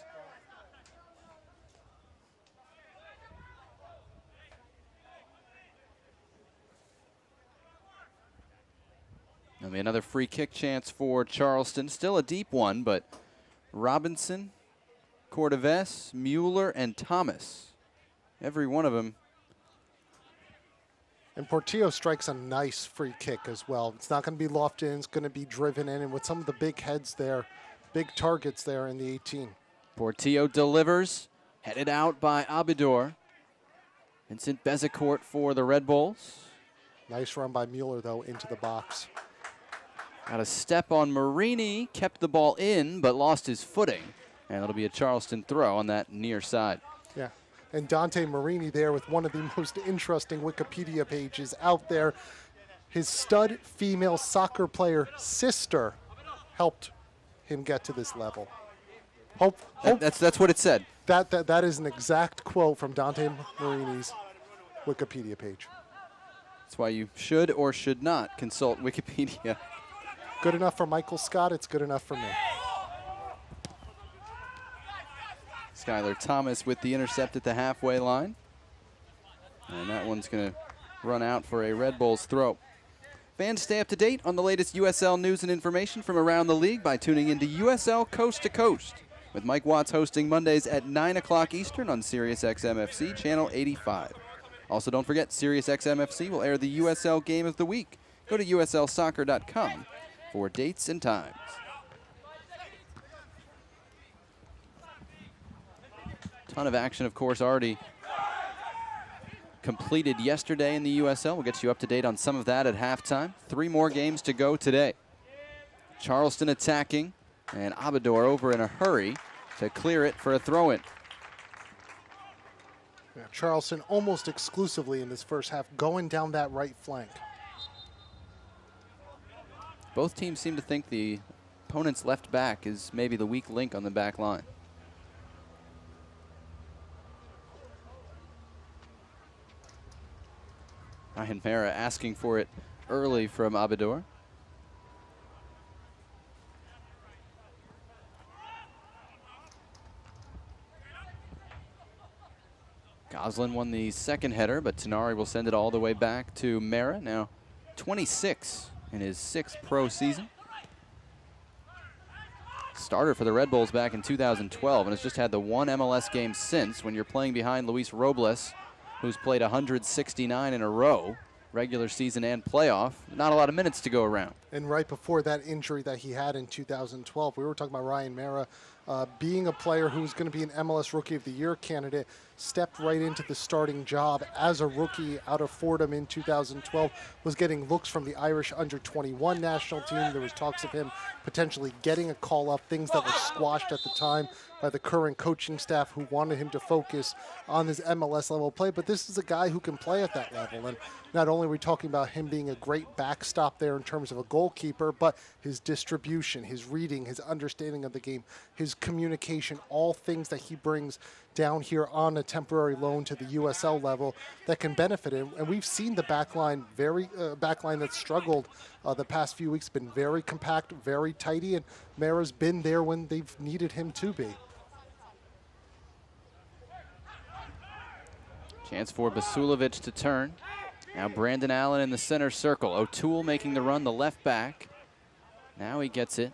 There'll be another free kick chance for Charleston. Still a deep one, but Robinson, Cordoves, Mueller, and Thomas. Every one of them. And Portillo strikes a nice free kick as well. It's not going to be lofted in, it's going to be driven in, and with some of the big heads there, big targets there in the 18. Portillo delivers, headed out by Abidor. Vincent Bezecourt for the Red Bulls. Nice run by Mueller, though, into the box. Got a step on Marini, kept the ball in, but lost his footing. And it'll be a Charleston throw on that near side. Yeah. And Dante Marini there with one of the most interesting Wikipedia pages out there. His stud female soccer player sister helped him get to this level. That's what it said. That is an exact quote from Dante Marini's Wikipedia page. That's why you should or should not consult Wikipedia. Good enough for Michael Scott, it's good enough for me. Skylar Thomas with the intercept at the halfway line. And that one's going to run out for a Red Bulls throw. Fans, stay up to date on the latest USL news and information from around the league by tuning into USL Coast to Coast, with Mike Watts hosting Mondays at 9 o'clock Eastern on SiriusXM FC, Channel 85. Also, don't forget, SiriusXM FC will air the USL Game of the Week. Go to uslsoccer.com for dates and times. Ton of action, of course, already completed yesterday in the USL. We'll get you up to date on some of that at halftime. 3 more games to go today. Charleston attacking, and Abador over in a hurry to clear it for a throw-in. Yeah, Charleston almost exclusively in this first half going down that right flank. Both teams seem to think the opponent's left back is maybe the weak link on the back line. Ryan Mara asking for it early from Abador. Goslin won the second header, but Tenari will send it all the way back to Mara, now 26 in his 6th pro season. Starter for the Red Bulls back in 2012 and has just had the 1 MLS game since. When you're playing behind Luis Robles, who's played 169 in a row, regular season and playoff, not a lot of minutes to go around. And right before that injury that he had in 2012, we were talking about Ryan Mara being a player who's going to be an MLS Rookie of the Year candidate, stepped right into the starting job as a rookie out of Fordham in 2012, was getting looks from the Irish under-21 national team. There was talks of him potentially getting a call-up, things that were squashed at the time by the current coaching staff who wanted him to focus on his MLS level play. But this is a guy who can play at that level. And not only are we talking about him being a great backstop there in terms of a goalkeeper, but his distribution, his reading, his understanding of the game, his communication, all things that he brings down here on a temporary loan to the USL level that can benefit him. And we've seen the backline, backline that's struggled the past few weeks, been very compact, very tidy, and Mara's been there when they've needed him to be. Chance for Basulovic to turn. Now Brandon Allen in the center circle. O'Toole making the run, the left back. Now he gets it.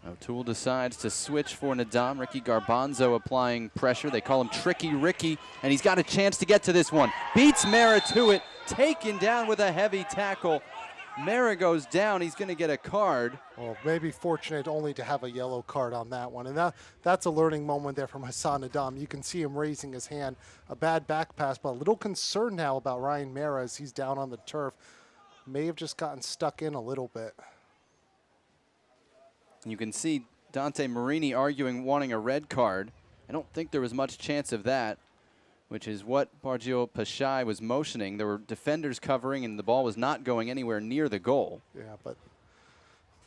O'Toole decides to switch for Nadam. Ricky Garbanzo applying pressure. They call him Tricky Ricky, and he's got a chance to get to this one. Beats Mara to it, taken down with a heavy tackle. Mara goes down, he's gonna get a card. Well, maybe fortunate only to have a yellow card on that one. And that's a learning moment there from Hassan Nadam. You can see him raising his hand. A bad back pass, but a little concerned now about Ryan Mara as he's down on the turf. May have just gotten stuck in a little bit. You can see Dante Marini arguing wanting a red card. I don't think there was much chance of that, which is what Bargio Pashai was motioning. There were defenders covering, and the ball was not going anywhere near the goal. Yeah,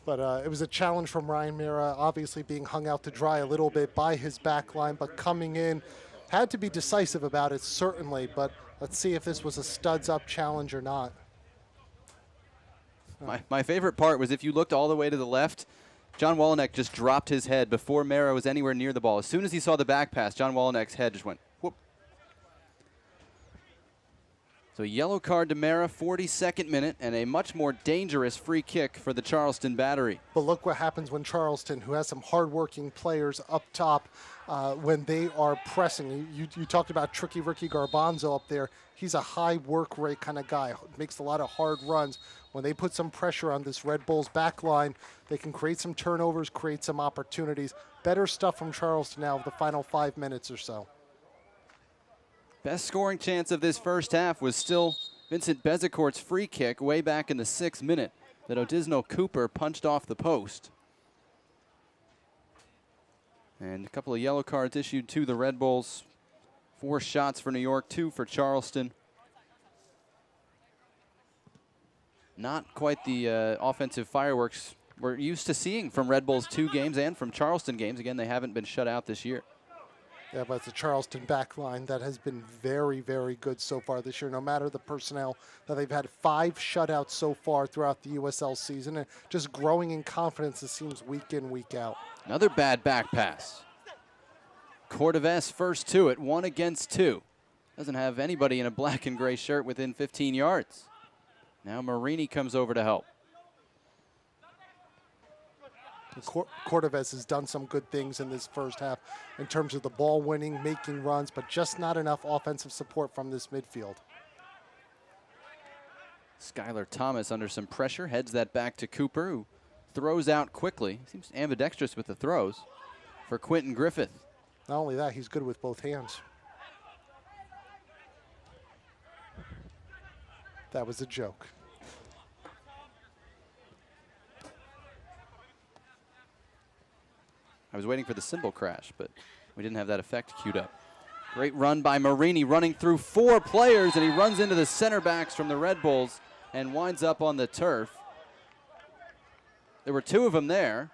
but it was a challenge from Ryan Mara, obviously being hung out to dry a little bit by his back line, but coming in, had to be decisive about it, certainly, but let's see if this was a studs-up challenge or not. My favorite part was if you looked all the way to the left, John Wolynek just dropped his head before Mara was anywhere near the ball. As soon as he saw the back pass, John Wolynek's head just went whoop. So a yellow card to Mara, 42nd minute, and a much more dangerous free kick for the Charleston Battery. But look what happens when Charleston, who has some hardworking players up top, when they are pressing. You talked about Tricky Ricky Garbanzo up there. He's a high work rate kind of guy, makes a lot of hard runs. When they put some pressure on this Red Bulls back line, they can create some turnovers, create some opportunities. Better stuff from Charleston now the final 5 minutes or so. Best scoring chance of this first half was still Vincent Bezecourt's free kick way back in the 6th minute that Odisno Cooper punched off the post. And a couple of yellow cards issued to the Red Bulls. 4 shots for New York, 2 for Charleston. Not quite the offensive fireworks we're used to seeing from Red Bulls 2 games and from Charleston games. Again, they haven't been shut out this year. Yeah, but it's the Charleston back line that has been very, very good so far this year, no matter the personnel that they've had. 5 shutouts so far throughout the USL season, and just growing in confidence, it seems, week in, week out. Another bad back pass. Cordovez first to it, 1 against 2. Doesn't have anybody in a black and gray shirt within 15 yards. Now Marini comes over to help. Cordovez has done some good things in this first half in terms of the ball winning, making runs, but just not enough offensive support from this midfield. Skylar Thomas under some pressure, heads that back to Cooper, who throws out quickly. Seems ambidextrous with the throws for Quentin Griffith. Not only that, he's good with both hands. That was a joke. I was waiting for the cymbal crash, but we didn't have that effect queued up. Great run by Marini, running through 4 players, and he runs into the center backs from the Red Bulls and winds up on the turf. There were 2 of them there,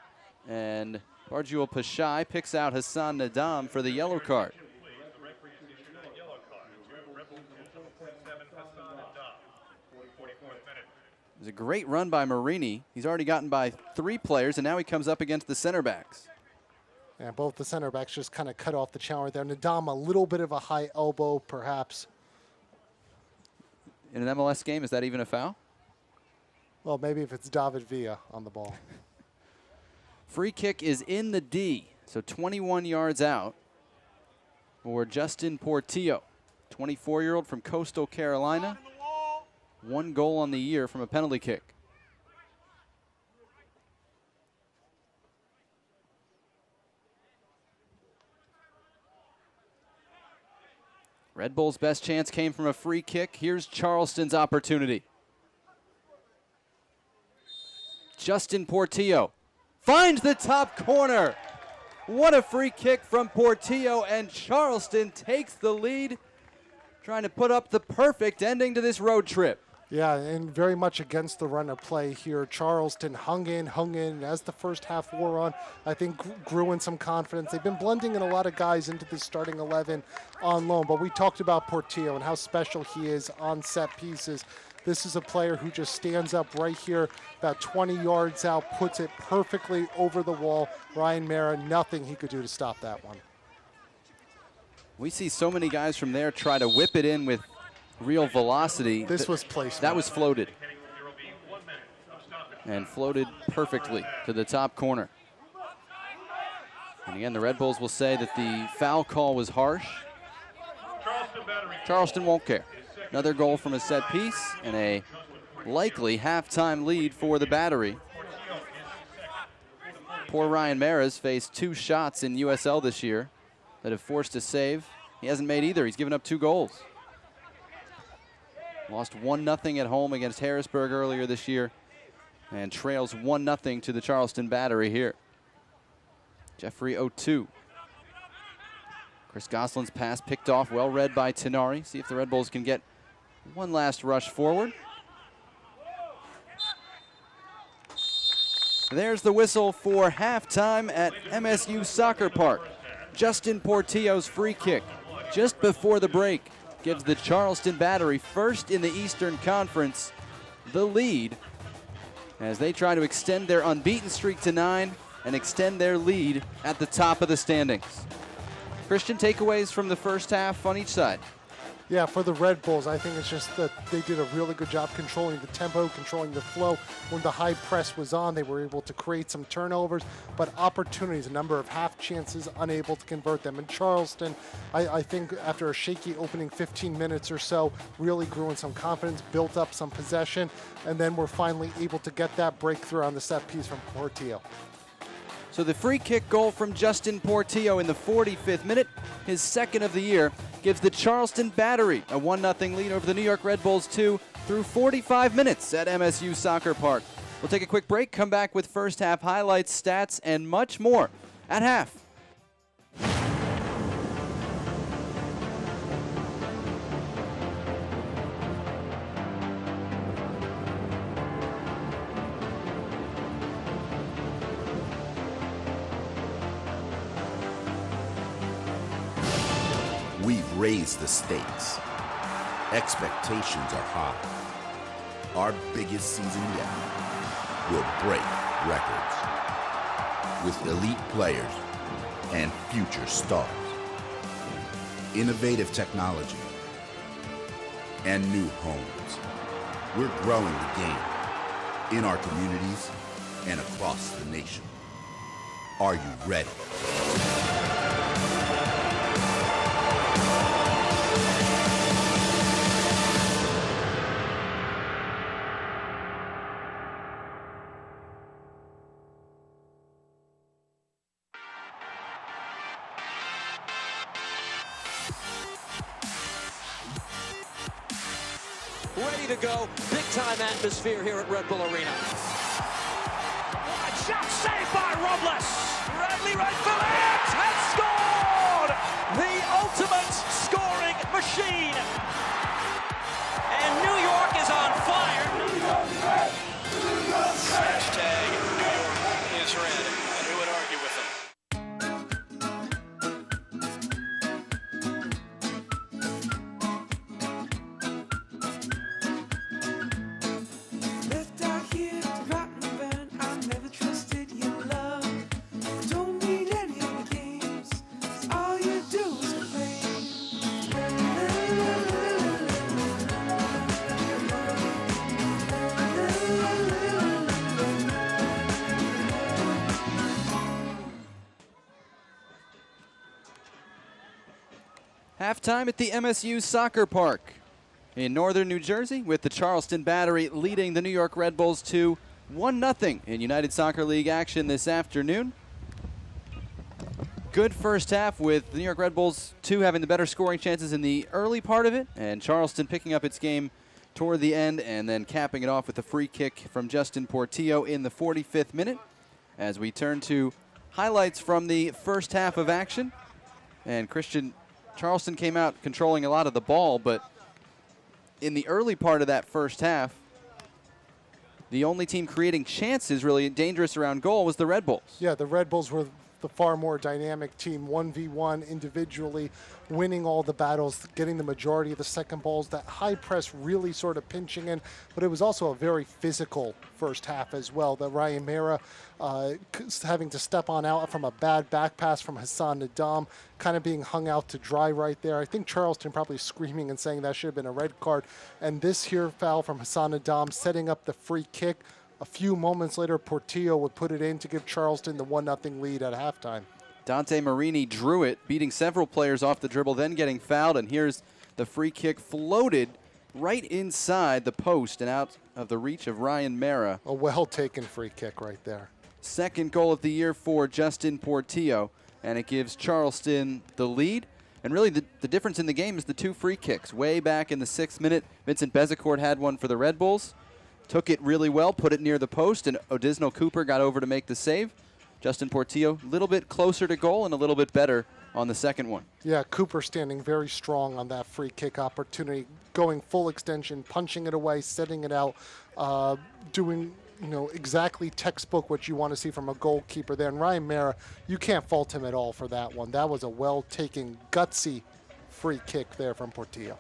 and Barjul Pashai picks out Hassan Nadam for the yellow card. It was a great run by Marini. He's already gotten by 3 players, and now he comes up against the center backs. And both the center backs just kind of cut off the challenge there. Nadam, a little bit of a high elbow, perhaps. In an MLS game, is that even a foul? Well, maybe if it's David Villa on the ball. Free kick is in the D, so 21 yards out for Justin Portillo, 24-year-old from Coastal Carolina. 1 goal on the year from a penalty kick. Red Bull's best chance came from a free kick. Here's Charleston's opportunity. Justin Portillo finds the top corner. What a free kick from Portillo, and Charleston takes the lead, trying to put up the perfect ending to this road trip. Yeah, and very much against the run of play here. Charleston hung in. As the first half wore on, I think grew in some confidence. They've been blending in a lot of guys into the starting 11 on loan, but we talked about Portillo and how special he is on set pieces. This is a player who just stands up right here, about 20 yards out, puts it perfectly over the wall. Ryan Mara, nothing he could do to stop that one. We see so many guys from there try to whip it in with real velocity. This was placement. That was floated. And floated perfectly to the top corner. And again, the Red Bulls will say that the foul call was harsh. Charleston won't care. Another goal from a set piece and a likely halftime lead for the Battery. Poor Ryan Maras faced 2 shots in USL this year that have forced a save. He hasn't made either. He's given up 2 goals. Lost 1-0 at home against Harrisburg earlier this year and trails 1-0 to the Charleston Battery here. Jeffrey O'Toole. Chris Gosselin's pass picked off, well read by Tenari. See if the Red Bulls can get one last rush forward. There's the whistle for halftime at MSU Soccer Park. Justin Portillo's free kick just before the break gives the Charleston Battery, first in the Eastern Conference, the lead as they try to extend their unbeaten streak to 9 and extend their lead at the top of the standings. Christian, takeaways from the first half on each side. Yeah, for the Red Bulls, I think it's just that they did a really good job controlling the tempo, controlling the flow. When the high press was on, they were able to create some turnovers, but opportunities, a number of half chances, unable to convert them. And Charleston, I think after a shaky opening 15 minutes or so, really grew in some confidence, built up some possession, and then were finally able to get that breakthrough on the set piece from Portillo. So the free kick goal from Justin Portillo in the 45th minute, his second of the year, gives the Charleston Battery a 1-0 lead over the New York Red Bulls 2 through 45 minutes at MSU Soccer Park. We'll take a quick break, come back with first half highlights, stats, and much more at half. We've raised the stakes. Expectations are high. Our biggest season yet will break records with elite players and future stars. Innovative technology and new homes. We're growing the game in our communities and across the nation. Are you ready? Ready to go. Big time atmosphere here at Red Bull Arena. Wide shot saved by Robles. Bradley right for it has scored! The ultimate scoring machine. And New York is on fire. Hashtag New York is red. And who would argue with them? Halftime at the MSU Soccer Park in northern New Jersey, with the Charleston Battery leading the New York Red Bulls to 1-0 in United Soccer League action this afternoon. Good first half, with the New York Red Bulls 2 having the better scoring chances in the early part of it, and Charleston picking up its game toward the end and then capping it off with a free kick from Justin Portillo in the 45th minute. As we turn to highlights from the first half of action, and Charleston came out controlling a lot of the ball, but in the early part of that first half, the only team creating chances really dangerous around goal was the Red Bulls. Yeah, the Red Bulls were the far more dynamic team, 1v1 individually, winning all the battles, getting the majority of the second balls, that high press really sort of pinching in, but it was also a very physical first half as well. The Ryan Mera having to step on out from a bad back pass from Hassan Nadam, kind of being hung out to dry right there. I think Charleston probably screaming and saying that should have been a red card. And this here foul from Hassan Nadam setting up the free kick. A few moments later, Portillo would put it in to give Charleston the 1-0 lead at halftime. Dante Marini drew it, beating several players off the dribble, then getting fouled, and here's the free kick floated right inside the post and out of the reach of Ryan Mera. A well-taken free kick right there. Second goal of the year for Justin Portillo, and it gives Charleston the lead. And really the difference in the game is the two free kicks. Way back in the 6th minute, Vincent Bezecourt had one for the Red Bulls. Took it really well, put it near the post, and Odisno Cooper got over to make the save. Justin Portillo a little bit closer to goal and a little bit better on the second one. Yeah, Cooper standing very strong on that free kick opportunity, going full extension, punching it away, setting it out, doing exactly textbook what you want to see from a goalkeeper there. And Ryan Mera, you can't fault him at all for that one. That was a well-taken, gutsy free kick there from Portillo.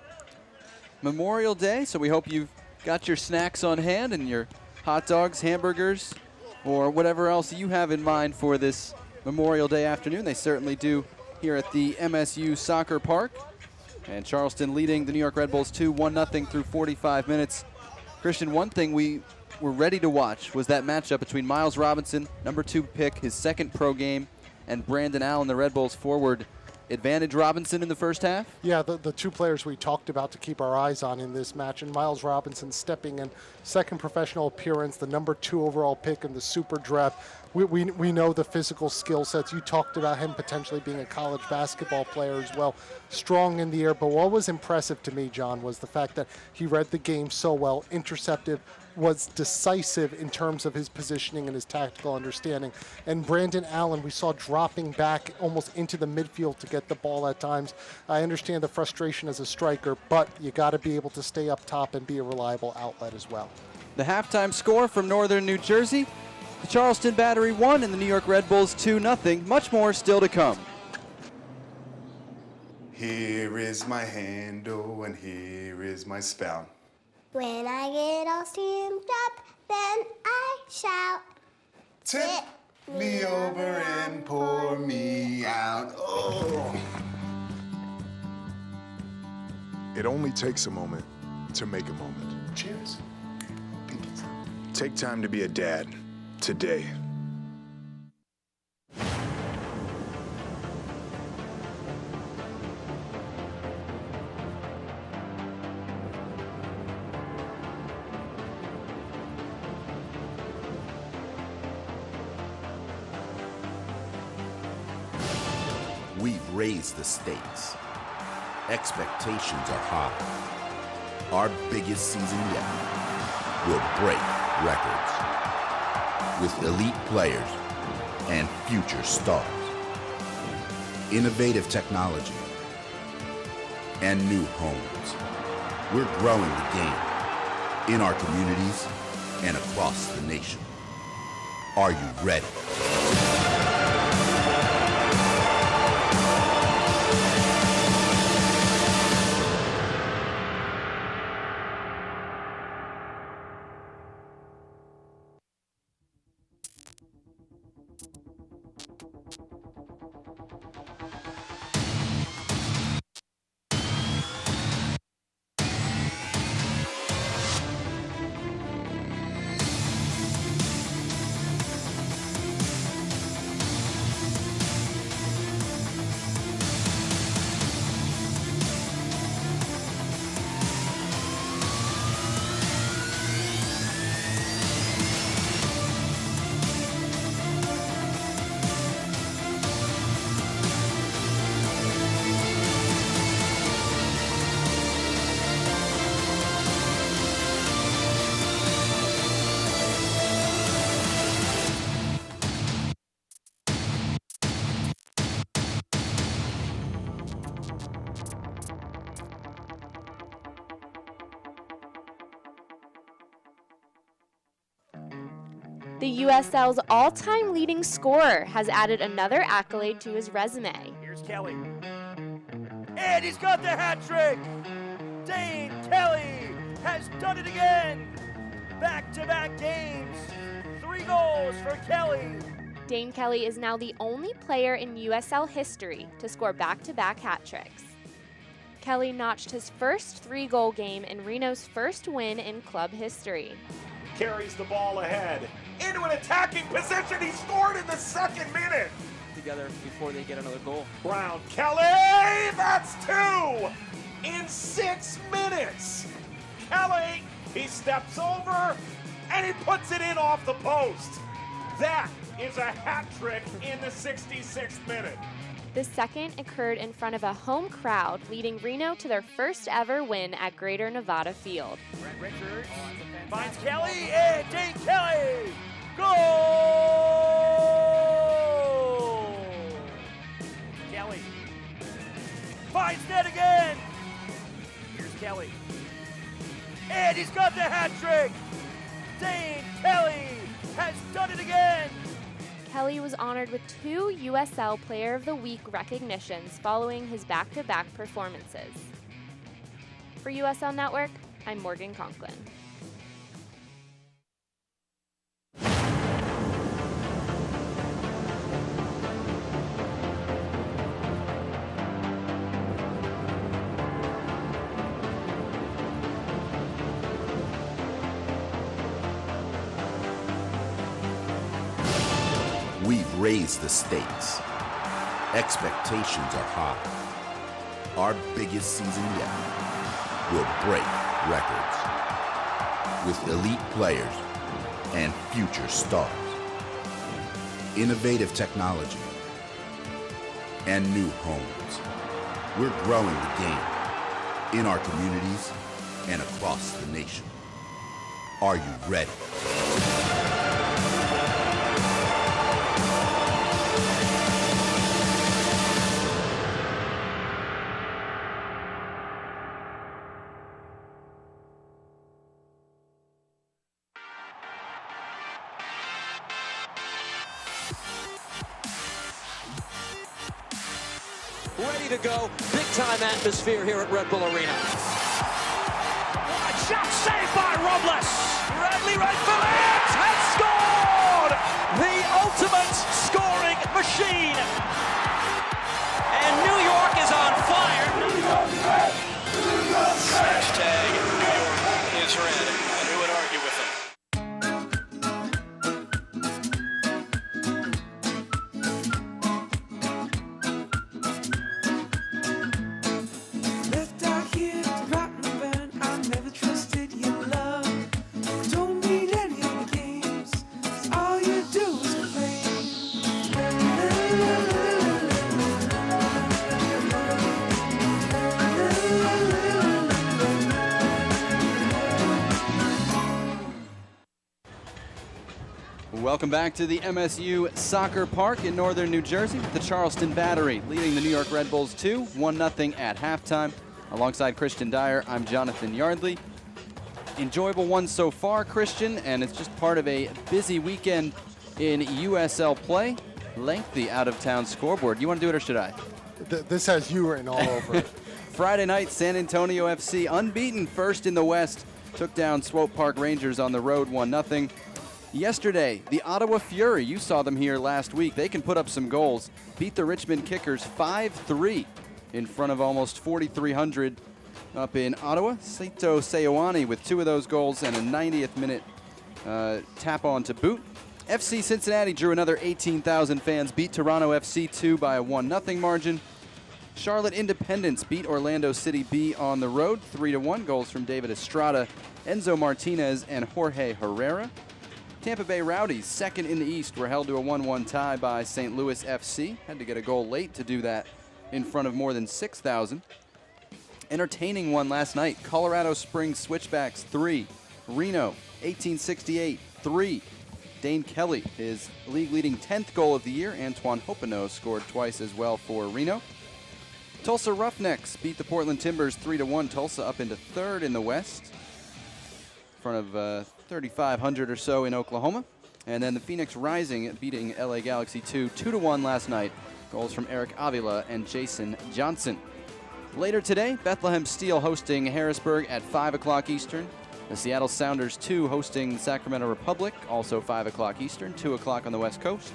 Memorial Day, so we hope you've got your snacks on hand and your hot dogs, hamburgers, or whatever else you have in mind for this Memorial Day afternoon. They certainly do here at the MSU Soccer Park. And Charleston leading the New York Red Bulls 1-0 through 45 minutes. Christian, one thing we were ready to watch was that matchup between Miles Robinson, number 2 pick, his second pro game, and Brandon Allen, the Red Bulls forward. advantage Robinson in the first half? Yeah, the two players we talked about to keep our eyes on in this match, and Miles Robinson stepping in, second professional appearance, the number 2 overall pick in the Super Draft. We know the physical skill sets. You talked about him potentially being a college basketball player as well. Strong in the air, but what was impressive to me, John, was the fact that he read the game so well, intercepted, was decisive in terms of his positioning and his tactical understanding. And Brandon Allen, we saw dropping back almost into the midfield to get the ball at times. I understand the frustration as a striker, but you got to be able to stay up top and be a reliable outlet as well. The halftime score from Northern New Jersey, the Charleston Battery 1 and the New York Red Bulls 2-0. Much more still to come. Here is my handle and here is my spout. When I get all steamed up, then I shout. Tip me over and pour me out. Oh. It only takes a moment to make a moment. Cheers. Peace. Take time to be a dad today. We've raised the stakes. Expectations are high. Our biggest season yet will break records with elite players and future stars. Innovative technology and new homes. We're growing the game in our communities and across the nation. Are you ready? The USL's all-time leading scorer has added another accolade to his resume. Here's Kelly. And he's got the hat trick! Dane Kelly has done it again! Back-to-back games, 3 goals for Kelly. Dane Kelly is now the only player in USL history to score back-to-back hat tricks. Kelly notched his first 3-goal game in Reno's first win in club history. Carries the ball ahead into an attacking position. He scored in the 2nd minute. Together before they get another goal. Brown Kelly, that's 2 in 6 minutes. Kelly, he steps over and he puts it in off the post. That is a hat trick in the 66th minute. The second occurred in front of a home crowd, leading Reno to their first ever win at Greater Nevada Field. Brent Richards finds Kelly, and Dane Kelly! Goal! Kelly finds net again! Here's Kelly. And he's got the hat trick! Dane Kelly has done it again! Kelly was honored with 2 USL Player of the Week recognitions following his back-to-back performances. For USL Network, I'm Morgan Conklin. We've raised the stakes. Expectations are high. Our biggest season yet will break records with elite players and future stars. Innovative technology and new homes. We're growing the game in our communities and across the nation. Are you ready? Ready to go. Big time atmosphere here at Red Bull Arena. Wide shot saved by Robles. Bradley right for it has scored! The ultimate scoring machine. And New York is on fire. Hashtag New York is red. And who would argue with them? Welcome back to the MSU Soccer Park in northern New Jersey. The Charleston Battery leading the New York Red Bulls 2, 1-0 at halftime. Alongside Christian Dyer, I'm Jonathan Yardley. Enjoyable one so far, Christian, and it's just part of a busy weekend in USL play. Lengthy out-of-town scoreboard. You want to do it or should I? This has you written all over it. Friday night, San Antonio FC, unbeaten first in the West, took down Swope Park Rangers on the road 1-0. Yesterday, the Ottawa Fury, you saw them here last week. They can put up some goals. Beat the Richmond Kickers 5-3 in front of almost 4,300 up in Ottawa. Saito Seoane with 2 of those goals and a 90th minute tap on to boot. FC Cincinnati drew another 18,000 fans, beat Toronto FC 2 by a 1-0 margin. Charlotte Independence beat Orlando City B on the road 3-1. Goals from David Estrada, Enzo Martinez, and Jorge Herrera. Tampa Bay Rowdies, second in the East, were held to a 1-1 tie by St. Louis FC. Had to get a goal late to do that in front of more than 6,000. Entertaining one last night. Colorado Springs Switchbacks 3. Reno 1868 3. Dane Kelly, his league-leading 10th goal of the year. Antoine Hoppeneau scored twice as well for Reno. Tulsa Roughnecks beat the Portland Timbers 3-1. Tulsa up into third in the West, in front of 3,500 or so in Oklahoma. And then the Phoenix Rising beating LA Galaxy 2-1 last night. Goals from Eric Avila and Jason Johnson. Later today, Bethlehem Steel hosting Harrisburg at 5 o'clock Eastern. The Seattle Sounders 2 hosting Sacramento Republic, also 5 o'clock Eastern, 2 o'clock on the West Coast.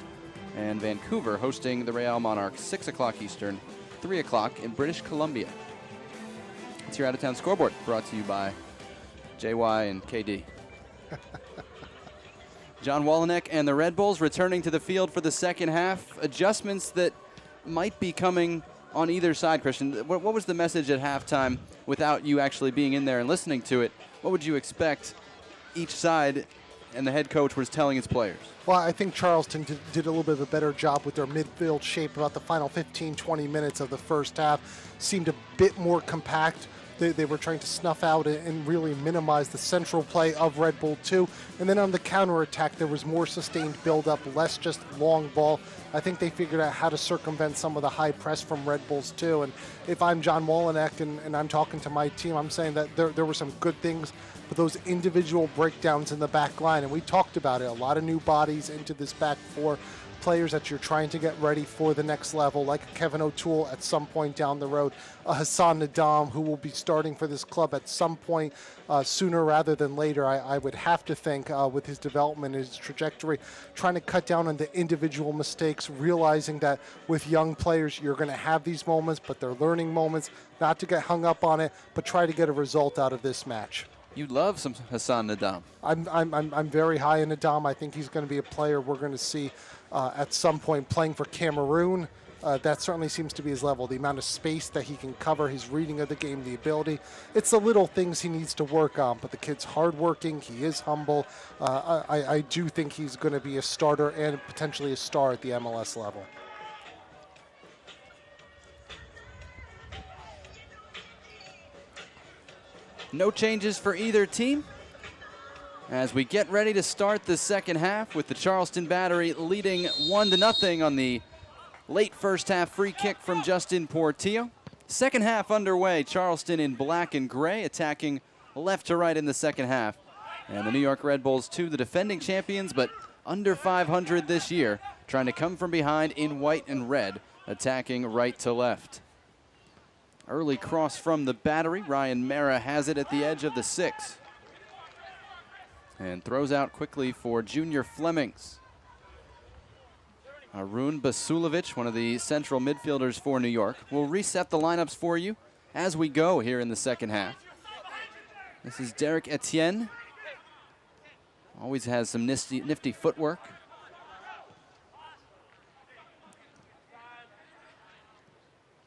And Vancouver hosting the Real Monarchs, 6 o'clock Eastern, 3 o'clock in British Columbia. It's your out-of-town scoreboard, brought to you by JY and KD. John Walenek and the Red Bulls returning to the field for the second half. Adjustments that might be coming on either side, Christian. What was the message at halftime without you actually being in there and listening to it? What would you expect each side and the head coach was telling his players? Well, I think Charleston did a little bit of a better job with their midfield shape about the final 15, 20 minutes of the first half. Seemed a bit more compact. They were trying to snuff out and really minimize the central play of Red Bull 2. And then on the counterattack, there was more sustained build-up, less just long ball. I think they figured out how to circumvent some of the high press from Red Bulls 2. And if I'm John Walenek and I'm talking to my team, I'm saying that there were some good things, but those individual breakdowns in the back line, and we talked about it, a lot of new bodies into this back four, players that you're trying to get ready for the next level, like Kevin O'Toole at some point down the road, Hassan Nadam, who will be starting for this club at some point sooner rather than later, I would have to think, with his development, his trajectory, trying to cut down on the individual mistakes, realizing that with young players, you're going to have these moments, but they're learning moments, not to get hung up on it, but try to get a result out of this match. You love some Hassan Nadam. I'm very high in Nadam. I think he's going to be a player we're going to see at some point playing for Cameroon. That certainly seems to be his level. The amount of space that he can cover, his reading of the game, the ability. It's the little things he needs to work on, but the kid's hardworking. He is humble. I do think he's going to be a starter and potentially a star at the MLS level. No changes for either team as we get ready to start the second half with the Charleston Battery leading 1-0 on the late first half free kick from Justin Portillo. Second half underway. Charleston in black and gray attacking left to right in the second half. And the New York Red Bulls, too, the defending champions, but under 500 this year, trying to come from behind in white and red, attacking right to left. Early cross from the Battery. Ryan Mara has it at the edge of the 6. And throws out quickly for Junior Flemings. Arun Basulovic, one of the central midfielders for New York. We'll reset the lineups for you as we go here in the second half. This is Derek Etienne. Always has some nifty footwork.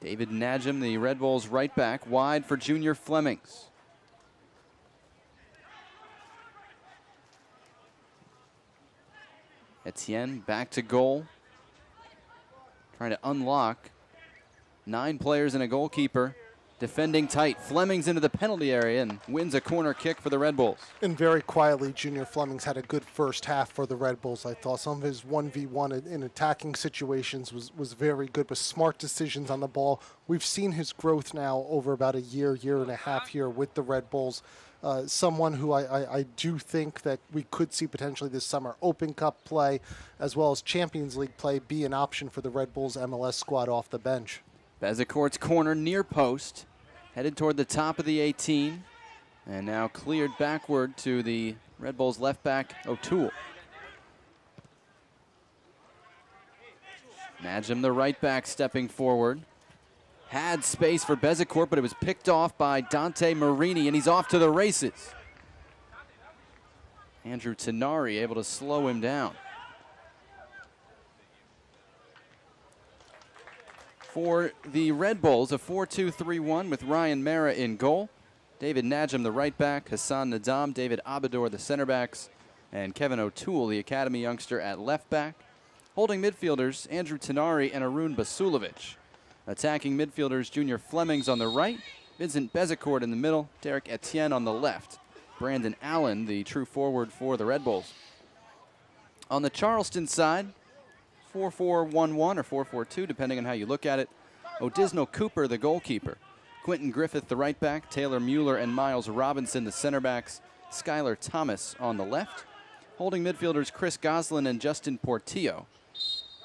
David Najim, the Red Bulls right back, wide for Junior Flemings. Etienne back to goal. Trying to unlock 9 players and a goalkeeper. Defending tight. Flemings into the penalty area and wins a corner kick for the Red Bulls. And very quietly, Junior Flemings had a good first half for the Red Bulls. I thought some of his 1v1 in attacking situations was very good, with smart decisions on the ball. We've seen his growth now over about a year and a half here with the Red Bulls. Someone who I do think that we could see potentially this summer Open Cup play as well as Champions League play be an option for the Red Bulls MLS squad off the bench. Bezecourt's corner near post, headed toward the top of the 18, and now cleared backward to the Red Bulls left back, O'Toole. Najim, the right back, stepping forward. Had space for Bezecourt, but it was picked off by Dante Marini, and he's off to the races. Andrew Tenari able to slow him down. For the Red Bulls, a 4-2-3-1 with Ryan Mara in goal. David Najim, the right back. Hassan Nadam, David Abador, the center backs. And Kevin O'Toole, the academy youngster, at left back. Holding midfielders, Andrew Tenari and Arun Basulovic. Attacking midfielders, Junior Flemings on the right. Vincent Bezecourt in the middle. Derek Etienne on the left. Brandon Allen, the true forward for the Red Bulls. On the Charleston side, 4-4-1-1 or 4-4-2, depending on how you look at it. Odisno Cooper, the goalkeeper. Quentin Griffith, the right back. Taylor Mueller and Miles Robinson, the center backs. Skylar Thomas on the left. Holding midfielders, Chris Goslin and Justin Portillo.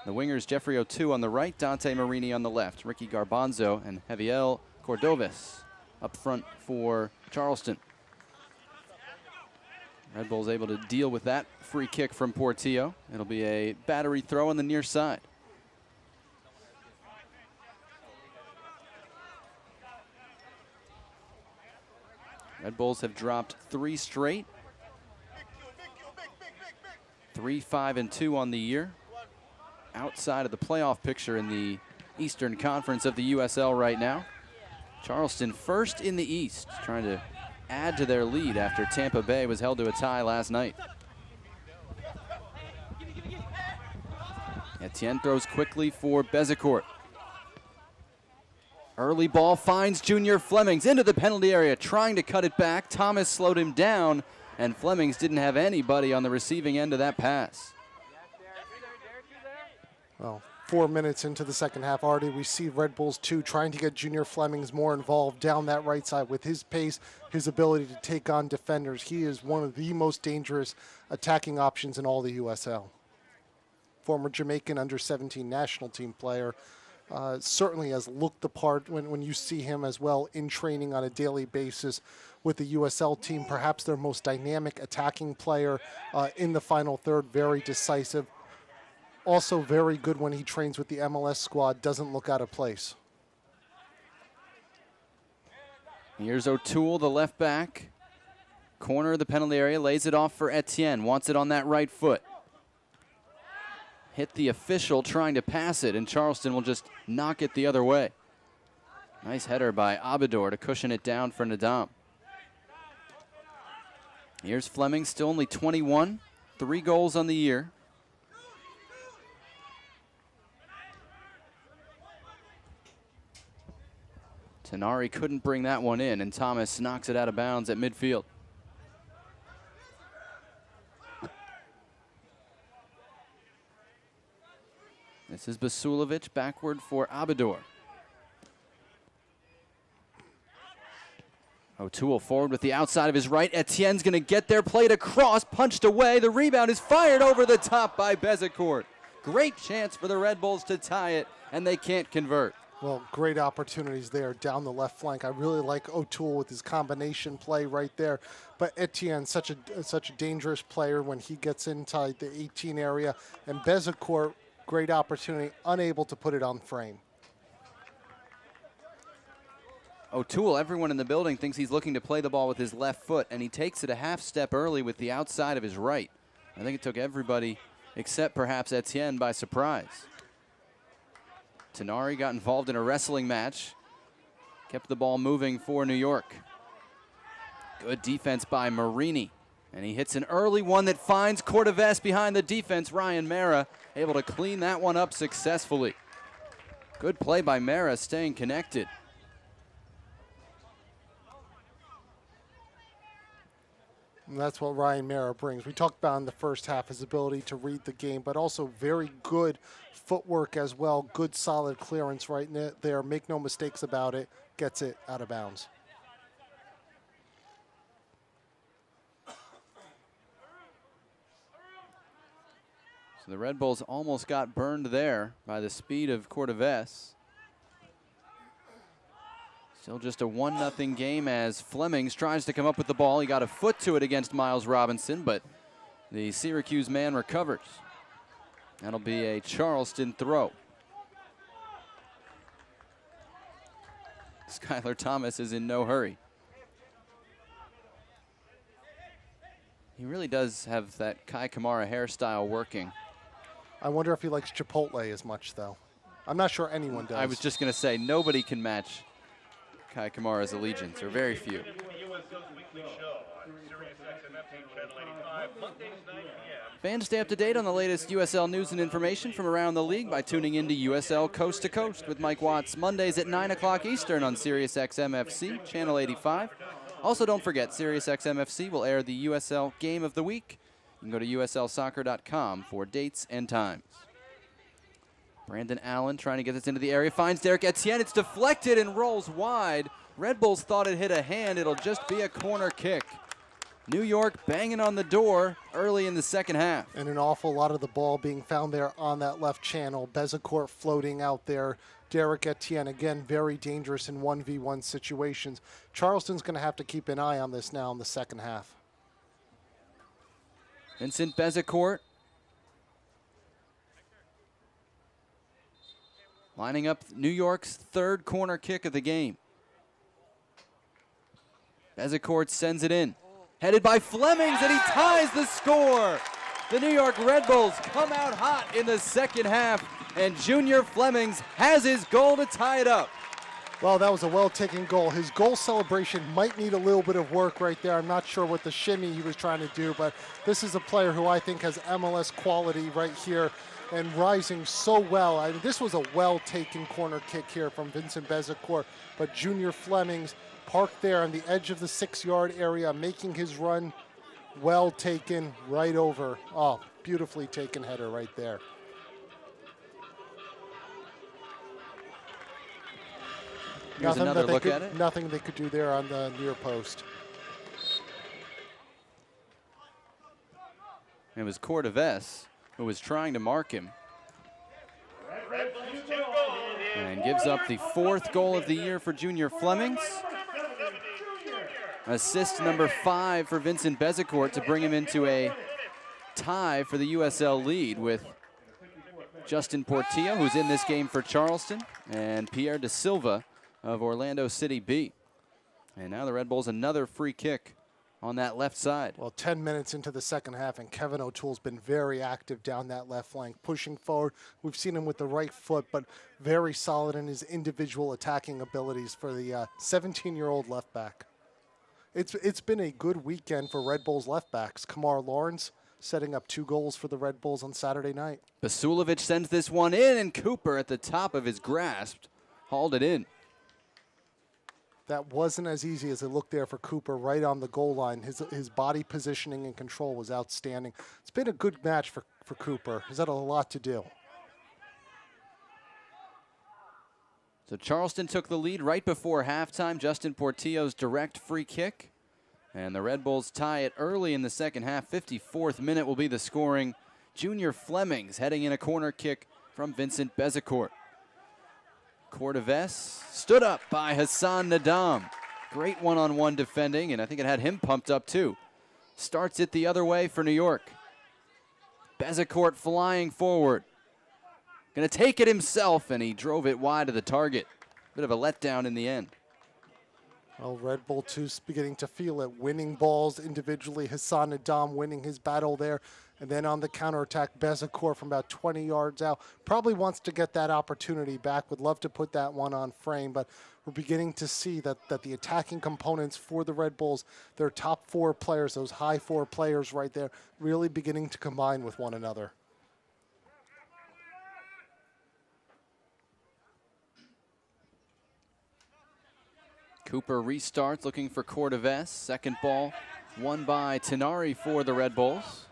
The wingers, Jeffrey O'Toole on the right, Dante Marini on the left. Ricky Garbanzo and Javier Cordoves up front for Charleston. Red Bulls able to deal with that free kick from Portillo. It'll be a Battery throw on the near side. Red Bulls have dropped 3 straight. 3-5-2 on the year. Outside of the playoff picture in the Eastern Conference of the USL right now. Charleston first in the East, trying to add to their lead after Tampa Bay was held to a tie last night. Etienne throws quickly for Bezecourt. Early ball finds Junior Flemings into the penalty area, trying to cut it back. Thomas slowed him down, and Flemings didn't have anybody on the receiving end of that pass. Well, 4 minutes into the second half already, we see Red Bulls 2 trying to get Junior Flemings more involved down that right side with his pace, his ability to take on defenders. He is one of the most dangerous attacking options in all the USL. Former Jamaican under-17 national team player. Certainly has looked the part when you see him as well in training on a daily basis with the USL team. Perhaps their most dynamic attacking player in the final third, very decisive. Also very good when he trains with the MLS squad, doesn't look out of place. Here's O'Toole, the left back. Corner of the penalty area, lays it off for Etienne, wants it on that right foot. hit the official trying to pass it, and Charleston will just knock it the other way. Nice header by Abidor to cushion it down for Nadam. Here's Fleming, still only 21, 3 goals on the year. Tenari couldn't bring that one in, and Thomas knocks it out of bounds at midfield. This is Basulovic backward for Abidor. O'Toole forward with the outside of his right. Etienne's going to get there, played across, punched away. The rebound is fired over the top by Bezecourt. Great chance for the Red Bulls to tie it, and they can't convert. Well, great opportunities there down the left flank. I really like O'Toole with his combination play right there. But Etienne, such a dangerous player when he gets inside the 18 area. And Bezecourt, great opportunity, unable to put it on frame. O'Toole, everyone in the building thinks he's looking to play the ball with his left foot, and he takes it a half step early with the outside of his right. I think it took everybody except perhaps Etienne by surprise. Tenari got involved in a wrestling match, kept the ball moving for New York. Good defense by Marini, and he hits an early one that finds Cortevas behind the defense. Ryan Mara able to clean that one up successfully. Good play by Mara, staying connected. And that's what Ryan Mara brings. We talked about in the first half his ability to read the game, but also very good footwork as well. Good solid clearance right there. Make no mistakes about it. Gets it out of bounds. So the Red Bulls almost got burned there by the speed of Cortevas. Still just a 1-0 game as Flemings tries to come up with the ball. He got a foot to it against Miles Robinson, but the Syracuse man recovers. That'll be a Charleston throw. Skylar Thomas is in no hurry. He really does have that Kai Kamara hairstyle working. I wonder if he likes Chipotle as much, though. I'm not sure anyone does. I was just going to say, nobody can match Kai Kamara's allegiance, or very few. Fans, stay up to date on the latest USL news and information from around the league by tuning into USL Coast to Coast with Mike Watts, Mondays at 9 o'clock Eastern on SiriusXM FC, Channel 85. Also, don't forget, SiriusXM FC will air the USL Game of the Week. You can go to uslsoccer.com for dates and times. Brandon Allen trying to get this into the area, finds Derek Etienne. It's deflected and rolls wide. Red Bulls thought it hit a hand. It'll just be a corner kick. New York banging on the door early in the second half. And an awful lot of the ball being found there on that left channel. Bezecourt floating out there. Derek Etienne, again, very dangerous in 1v1 situations. Charleston's going to have to keep an eye on this now in the second half. Vincent Bezecourt lining up New York's third corner kick of the game. Bezecourt sends it in. Headed by Flemings, and he ties the score. The New York Red Bulls come out hot in the second half, and Junior Flemings has his goal to tie it up. Well, that was a well-taken goal. His goal celebration might need a little bit of work right there. I'm not sure what the shimmy he was trying to do, but this is a player who I think has MLS quality right here and rising so well. I mean, this was a well-taken corner kick here from Vincent Bezecourt, but Junior Flemings parked there on the edge of the 6-yard area, making his run. Well taken right over. Oh, beautifully taken header right there. Here's another look at it. Nothing they could do there on the near post. It was Cortevas who was trying to mark him. And gives up the 4th goal of the year for Junior Flemings. Assist number 5 for Vincent Bezecourt to bring him into a tie for the USL lead with Justin Portillo, who's in this game for Charleston, and Pierre De Silva of Orlando City B. And now the Red Bulls another free kick on that left side. Well, 10 minutes into the second half, and Kevin O'Toole's been very active down that left flank, pushing forward. We've seen him with the right foot, but very solid in his individual attacking abilities for the 17-year-old left back. It's been a good weekend for Red Bulls left backs. Kamar Lawrence setting up 2 goals for the Red Bulls on Saturday night. Basulovic sends this one in, and Cooper at the top of his grasp hauled it in. That wasn't as easy as it looked there for Cooper right on the goal line. His body positioning and control was outstanding. It's been a good match for Cooper. He's had a lot to do. So Charleston took the lead right before halftime. Justin Portillo's direct free kick. And the Red Bulls tie it early in the second half. 54th minute will be the scoring. Junior Flemings heading in a corner kick from Vincent Bezecourt. Cordoves stood up by Hassan Nadam. Great one-on-one defending, and I think it had him pumped up too. Starts it the other way for New York. Bezecourt flying forward. Gonna take it himself, and he drove it wide of the target. Bit of a letdown in the end. Well, Red Bull 2's beginning to feel it. Winning balls individually. Hassan Nadam winning his battle there. And then on the counterattack, Bezecourt from about 20 yards out. Probably wants to get that opportunity back. Would love to put that one on frame. But we're beginning to see that the attacking components for the Red Bulls, their top 4 players, those high 4 players right there, really beginning to combine with one another. Cooper restarts, looking for Cordoves. Second ball won by Tenari for the Red Bulls.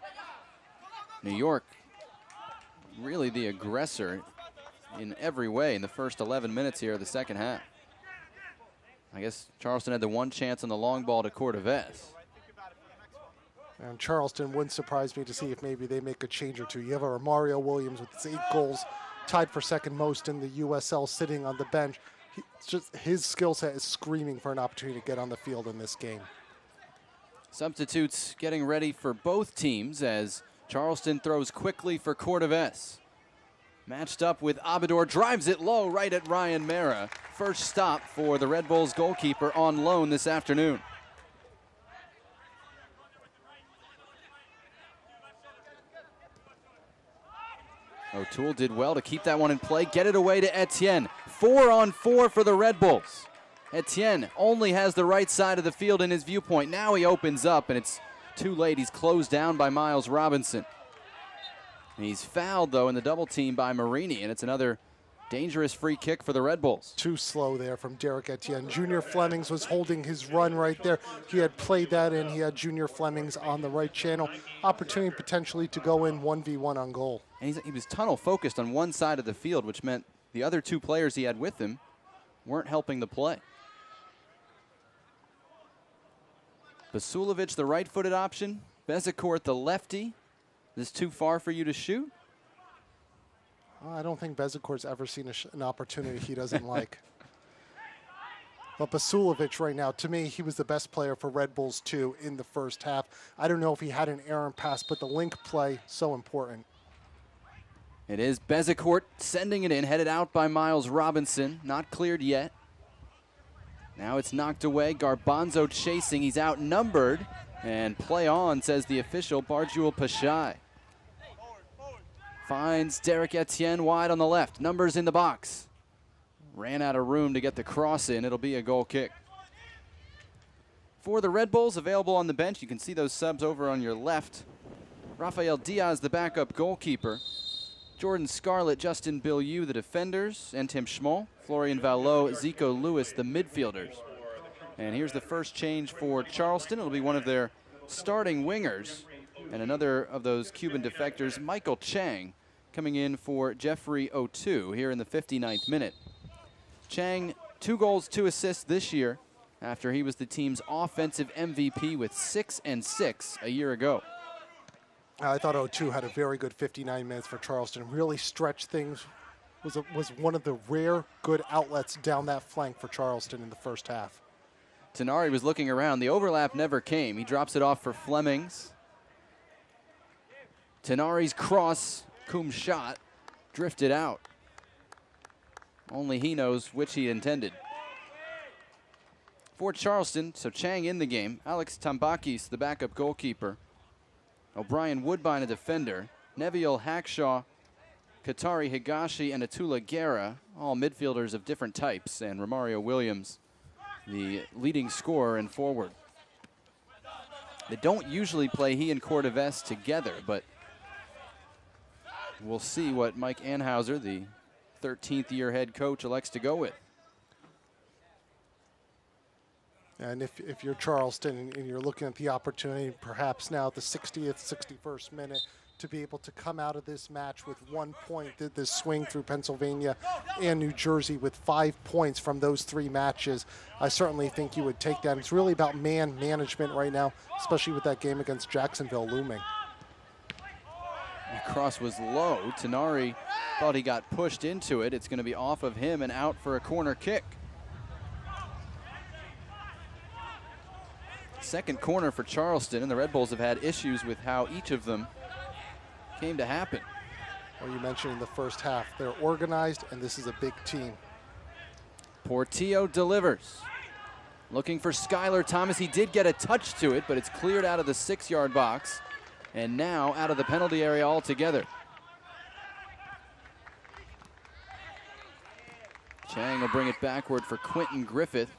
New York, really the aggressor in every way in the first 11 minutes here of the second half. I guess Charleston had the one chance on the long ball to Cordoves. And Charleston wouldn't surprise me to see if maybe they make a change or two. You have a Mario Williams with his 8 goals, tied for second most in the USL, sitting on the bench. Just his skill set is screaming for an opportunity to get on the field in this game. Substitutes getting ready for both teams as Charleston throws quickly for Cordoves. Matched up with Abador, drives it low right at Ryan Mara. First stop for the Red Bulls goalkeeper on loan this afternoon. O'Toole did well to keep that one in play, get it away to Etienne. 4-on-4 for the Red Bulls. Etienne only has the right side of the field in his viewpoint. Now he opens up, and it's too late. He's closed down by Miles Robinson. And he's fouled, though, in the double team by Marini, and it's another dangerous free kick for the Red Bulls. Too slow there from Derek Etienne. Junior Flemings was holding his run right there. He had played that in. He had Junior Flemings on the right channel. Opportunity potentially to go in 1v1 on goal. And he was tunnel focused on one side of the field, which meant the other 2 players he had with him weren't helping the play. Basulovic, the right-footed option. Bezecourt, the lefty. Is this too far for you to shoot? I don't think Bezecourt's ever seen an opportunity he doesn't like. But Basulovic right now, to me, he was the best player for Red Bulls 2 in the first half. I don't know if he had an errant pass, but the link play, so important. It is Bezecourt sending it in, headed out by Miles Robinson. Not cleared yet. Now it's knocked away. Garbanzo chasing. He's outnumbered. And play on, says the official, Barjul Pashai. Finds Derek Etienne wide on the left. Numbers in the box. Ran out of room to get the cross in. It'll be a goal kick. For the Red Bulls, available on the bench, you can see those subs over on your left. Rafael Diaz, the backup goalkeeper. Jordan Scarlett, Justin Bilyeu, the defenders. And Tim Schmoll, Florian Vallot, Zico Lewis, the midfielders. And here's the first change for Charleston. It'll be one of their starting wingers. And another of those Cuban defectors, Michael Chang, coming in for Jeffrey O'Toole here in the 59th minute. Chang, 2 goals, 2 assists this year after he was the team's offensive MVP with 6 and 6 a year ago. I thought O'Toole had a very good 59 minutes for Charleston. Really stretched things. Was one of the rare good outlets down that flank for Charleston in the first half. Tenari was looking around. The overlap never came. He drops it off for Flemings. Tenari's cross, Coombs' shot, drifted out. Only he knows which he intended. For Charleston, so Chang in the game. Alex Tambakis, the backup goalkeeper. O'Brien Woodbine, a defender. Neville Hackshaw, Katari Higashi, and Atula Guerra, all midfielders of different types. And Romario Williams, the leading scorer and forward. They don't usually play he and Cortevess together, but we'll see what Mike Anhauser, the 13th year head coach, elects to go with. And if you're Charleston and you're looking at the opportunity, perhaps now at the 60th, 61st minute, to be able to come out of this match with 1 point, this swing through Pennsylvania and New Jersey with 5 points from those 3 matches, I certainly think you would take that. It's really about man management right now, especially with that game against Jacksonville looming. The cross was low. Tenari thought he got pushed into it. It's going to be off of him and out for a corner kick. Second corner for Charleston, and the Red Bulls have had issues with how each of them came to happen. Well, you mentioned in the first half, they're organized, and this is a big team. Portillo delivers. Looking for Skylar Thomas. He did get a touch to it, but it's cleared out of the 6-yard box, and now out of the penalty area altogether. Chang will bring it backward for Quentin Griffith.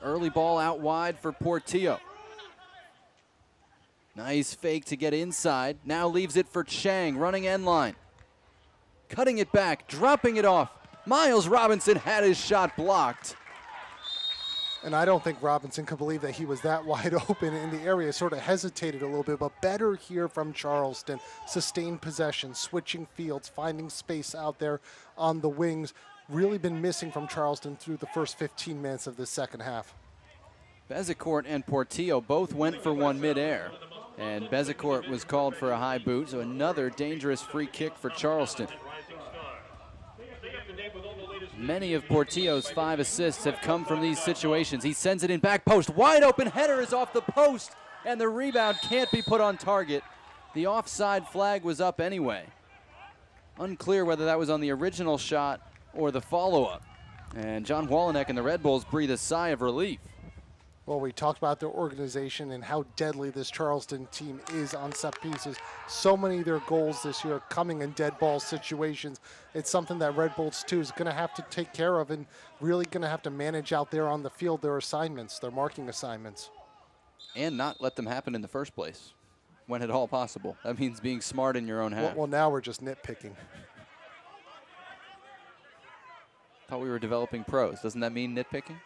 Early ball out wide for Portillo. Nice fake to get inside. Now leaves it for Chang, running end line. Cutting it back, dropping it off. Miles Robinson had his shot blocked. And I don't think Robinson could believe that he was that wide open in the area. Sort of hesitated a little bit, but better here from Charleston. Sustained possession, switching fields, finding space out there on the wings. Really been missing from Charleston through the first 15 minutes of the second half. Bezecourt and Portillo both went for one midair, and Bezecourt was called for a high boot, so another dangerous free kick for Charleston. Many of Portillo's 5 assists have come from these situations. He sends it in back post. Wide open header is off the post, and the rebound can't be put on target. The offside flag was up anyway. Unclear whether that was on the original shot or the follow-up. And John Walenek and the Red Bulls breathe a sigh of relief. Well, we talked about their organization and how deadly this Charleston team is on set pieces. So many of their goals this year coming in dead ball situations. It's something that Red Bulls 2 is going to have to take care of and really going to have to manage out there on the field their assignments, their marking assignments. And not let them happen in the first place when at all possible. That means being smart in your own half. Well, now we're just nitpicking. Thought we were developing pros. Doesn't that mean nitpicking?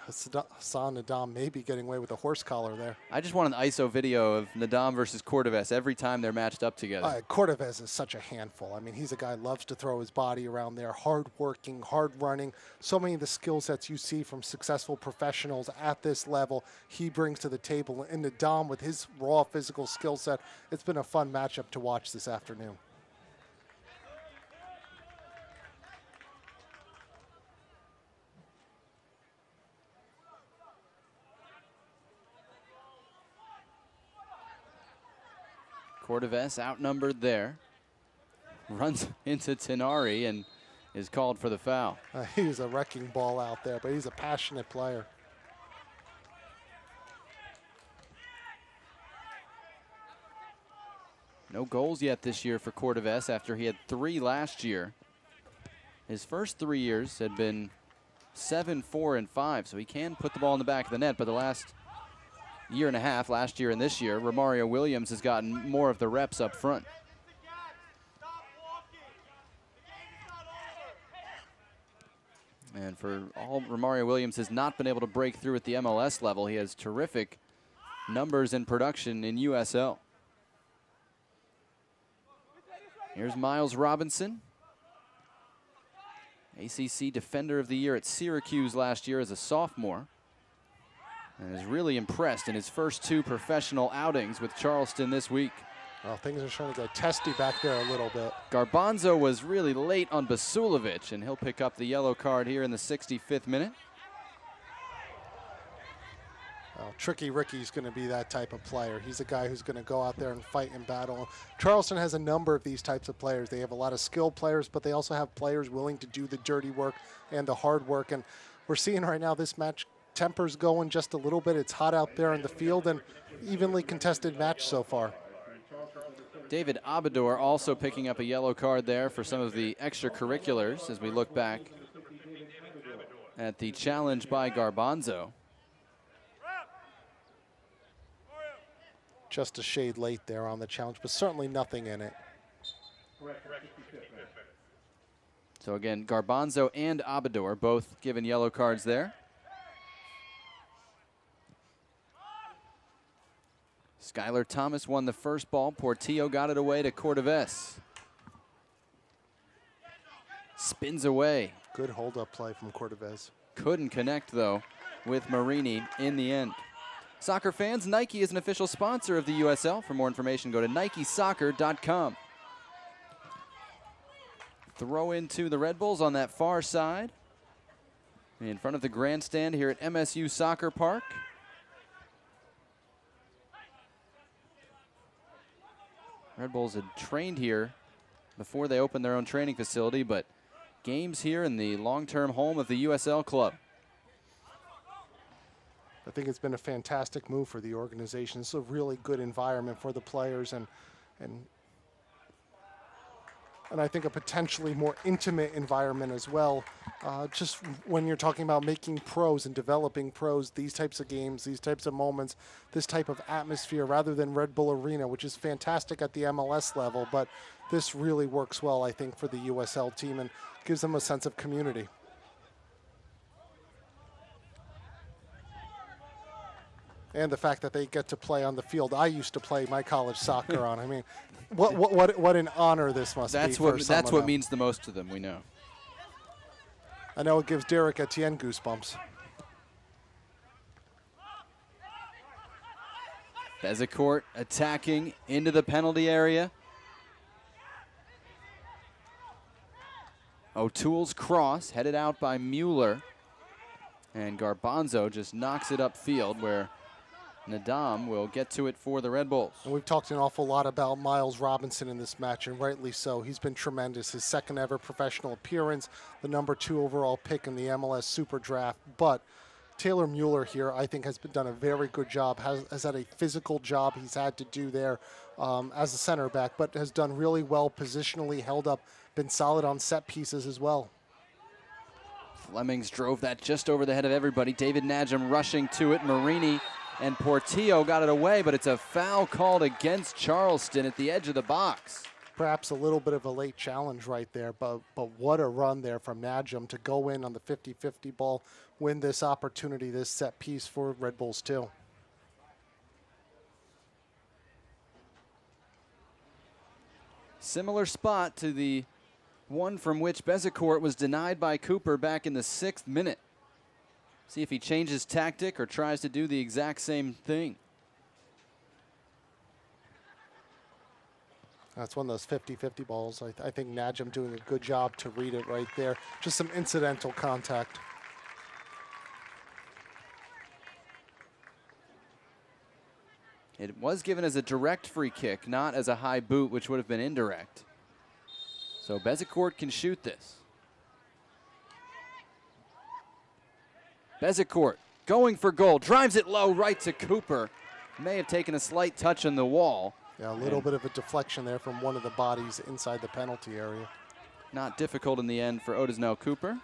Hassan Nadam may be getting away with a horse collar there. I just want an ISO video of Nadam versus Cortevess every time they're matched up together. Cortevess is such a handful. I mean, he's a guy who loves to throw his body around there, hard-working, hard-running. So many of the skill sets you see from successful professionals at this level, he brings to the table. And Nadam, with his raw physical skill set, it's been a fun matchup to watch this afternoon. Cortevess outnumbered there. Runs into Tenari and is called for the foul. He's a wrecking ball out there, but he's a passionate player. No goals yet this year for Cortevess after he had 3 last year. His first 3 years had been 7, 4, and 5, so he can put the ball in the back of the net, but the last year and a half, last year and this year, Romario Williams has gotten more of the reps up front. And for all Romario Williams has not been able to break through at the MLS level, he has terrific numbers and production in USL. Here's Miles Robinson, ACC Defender of the Year at Syracuse last year as a sophomore, and is really impressed in his first 2 professional outings with Charleston this week. Well, things are starting to go testy back there a little bit. Garbanzo was really late on Basulovic, and he'll pick up the yellow card here in the 65th minute. Tricky Ricky's going to be that type of player. He's a guy who's going to go out there and fight and battle. Charleston has a number of these types of players. They have a lot of skilled players, but they also have players willing to do the dirty work and the hard work. And we're seeing right now this match, temper's going just a little bit. It's hot out there in the field, and evenly contested match so far. David Abador also picking up a yellow card there for some of the extracurriculars as we look back at the challenge by Garbanzo. Just a shade late there on the challenge, but certainly nothing in it. So again, Garbanzo and Abador both given yellow cards there. Skylar Thomas won the first ball. Portillo got it away to Cordovez. Spins away. Good hold-up play from Cordovez. Couldn't connect, though, with Marini in the end. Soccer fans, Nike is an official sponsor of the USL. For more information, go to NikeSoccer.com. Throw into the Red Bulls on that far side. In front of the grandstand here at MSU Soccer Park. Red Bulls had trained here before they opened their own training facility, but games here in the long-term home of the USL club. I think it's been a fantastic move for the organization. It's a really good environment for the players, and I think a potentially more intimate environment as well. Just when you're talking about making pros and developing pros, these types of games, these types of moments, this type of atmosphere, rather than Red Bull Arena, which is fantastic at the MLS level, but this really works well, I think, for the USL team and gives them a sense of community. And the fact that they get to play on the field I used to play my college soccer on. I mean, what an honor this must be for some That's of what them. means the most to them, we know. I know it gives Derek Etienne goosebumps. Bezecourt attacking into the penalty area. O'Toole's cross headed out by Mueller. And Garbanzo just knocks it upfield where Nadam will get to it for the Red Bulls. And we've talked an awful lot about Miles Robinson in this match, and rightly so. He's been tremendous. His second ever professional appearance, the #2 overall pick in the MLS Super Draft. But Taylor Mueller here, I think, has done a very good job, has had a physical job he's had to do there as a center back, but has done really well positionally, held up, been solid on set pieces as well. Flemings drove that just over the head of everybody. David Najim rushing to it. Marini and Portillo got it away, but it's a foul called against Charleston at the edge of the box. Perhaps a little bit of a late challenge right there, but what a run there from Najim to go in on the 50-50 ball, win this opportunity, this set piece for Red Bulls too. Similar spot to the one from which Bezecourt was denied by Cooper back in the 6th minute. See if he changes tactic or tries to do the exact same thing. That's one of those 50-50 balls. I think Najim doing a good job to read it right there. Just some incidental contact. It was given as a direct free kick, not as a high boot, which would have been indirect. So Bezecourt can shoot this. Bezecourt going for goal, drives it low right to Cooper. May have taken a slight touch on the wall. Yeah, a little bit of a deflection there from one of the bodies inside the penalty area. Not difficult in the end for Odisnell Cooper.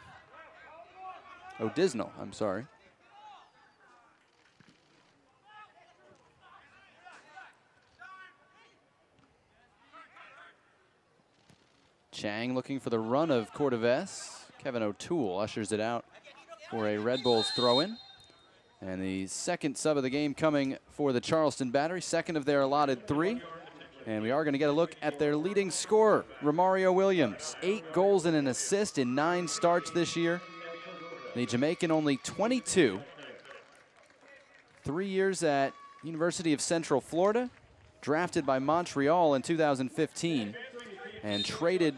Odisnell, I'm sorry. Chang looking for the run of Cordovez. Kevin O'Toole ushers it out for a Red Bulls throw-in. And the second sub of the game coming for the Charleston Battery, second of their allotted 3. And we are going to get a look at their leading scorer, Romario Williams. 8 goals and an assist in 9 starts this year. The Jamaican only 22. 3 years at University of Central Florida, drafted by Montreal in 2015, and traded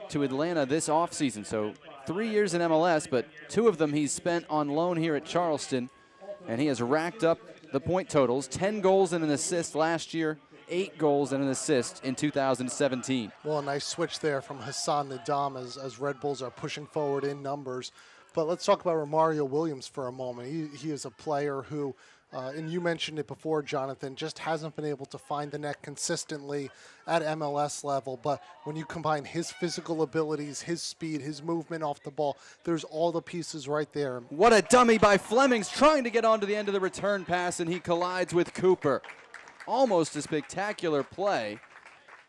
to Atlanta this offseason. So 3 years in MLS, but 2 of them he's spent on loan here at Charleston, and he has racked up the point totals. 10 goals and an assist last year, 8 goals and an assist in 2017. Well, a nice switch there from Hassan Nadam as Red Bulls are pushing forward in numbers. But let's talk about Romario Williams for a moment. He is a player who, and you mentioned it before, Jonathan, just hasn't been able to find the net consistently at MLS level. But when you combine his physical abilities, his speed, his movement off the ball, there's all the pieces right there. What a dummy by Flemings, trying to get onto the end of the return pass, and he collides with Cooper. Almost a spectacular play.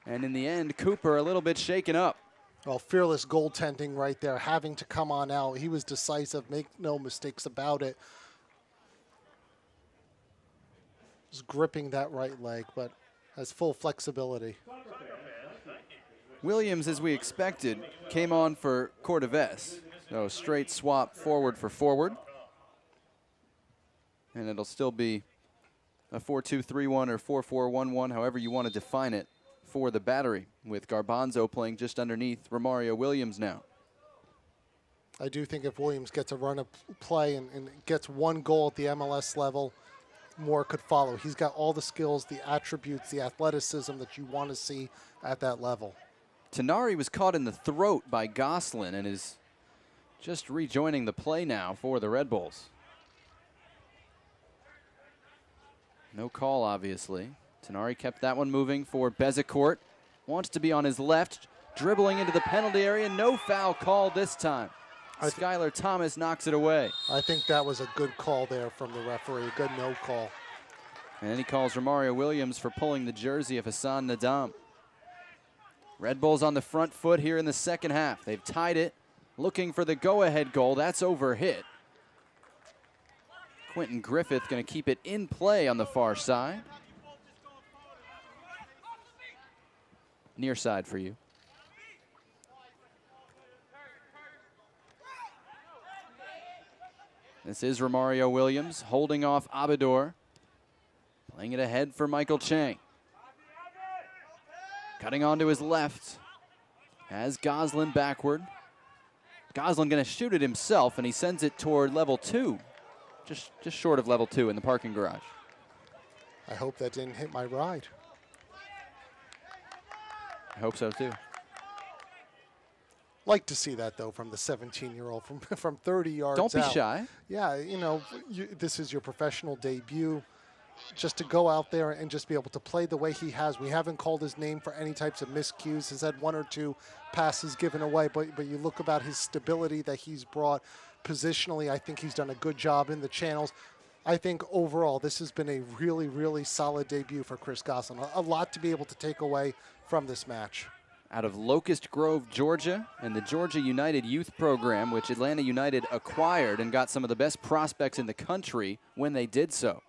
And in the end, Cooper a little bit shaken up. Well, fearless goaltending right there, having to come on out. He was decisive, make no mistakes about it. Just gripping that right leg, but has full flexibility. Williams, as we expected, came on for Cordoves. So straight swap forward for forward. And it'll still be a 4-2-3-1 or 4-4-1-1, however you want to define it, for the Battery, with Garbanzo playing just underneath Romario Williams now. I do think if Williams gets a run of play and gets one goal at the MLS level, more could follow. He's got all the skills, the attributes, the athleticism that you want to see at that level. Tenari was caught in the throat by Goslin and is just rejoining the play now for the Red Bulls. No call, obviously. Tenari kept that one moving for Bezecourt. Wants to be on his left, dribbling into the penalty area. No foul call this time. Skylar Thomas knocks it away. I think that was a good call there from the referee, a good no call. And then he calls Romario Williams for pulling the jersey of Hassan Nadam. Red Bulls on the front foot here in the second half. They've tied it, looking for the go-ahead goal. That's overhit. Quentin Griffith going to keep it in play on the far side. Near side for you. This is Romario Williams holding off Abidor. Playing it ahead for Michael Chang. Cutting onto his left. Has Goslin backward. Goslin going to shoot it himself, and he sends it toward level 2. Just short of level 2 in the parking garage. I hope that didn't hit my ride. I hope so too. Like to see that though from the 17-year-old from 30 yards out. Don't be shy. Yeah, you know, this is your professional debut. Just to go out there and just be able to play the way he has. We haven't called his name for any types of miscues. He's had 1 or 2 passes given away, but you look about his stability that he's brought positionally. I think he's done a good job in the channels. I think overall this has been a really, really solid debut for Chris Goslin. A lot to be able to take away from this match. Out of Locust Grove, Georgia, and the Georgia United Youth Program, which Atlanta United acquired and got some of the best prospects in the country when they did so.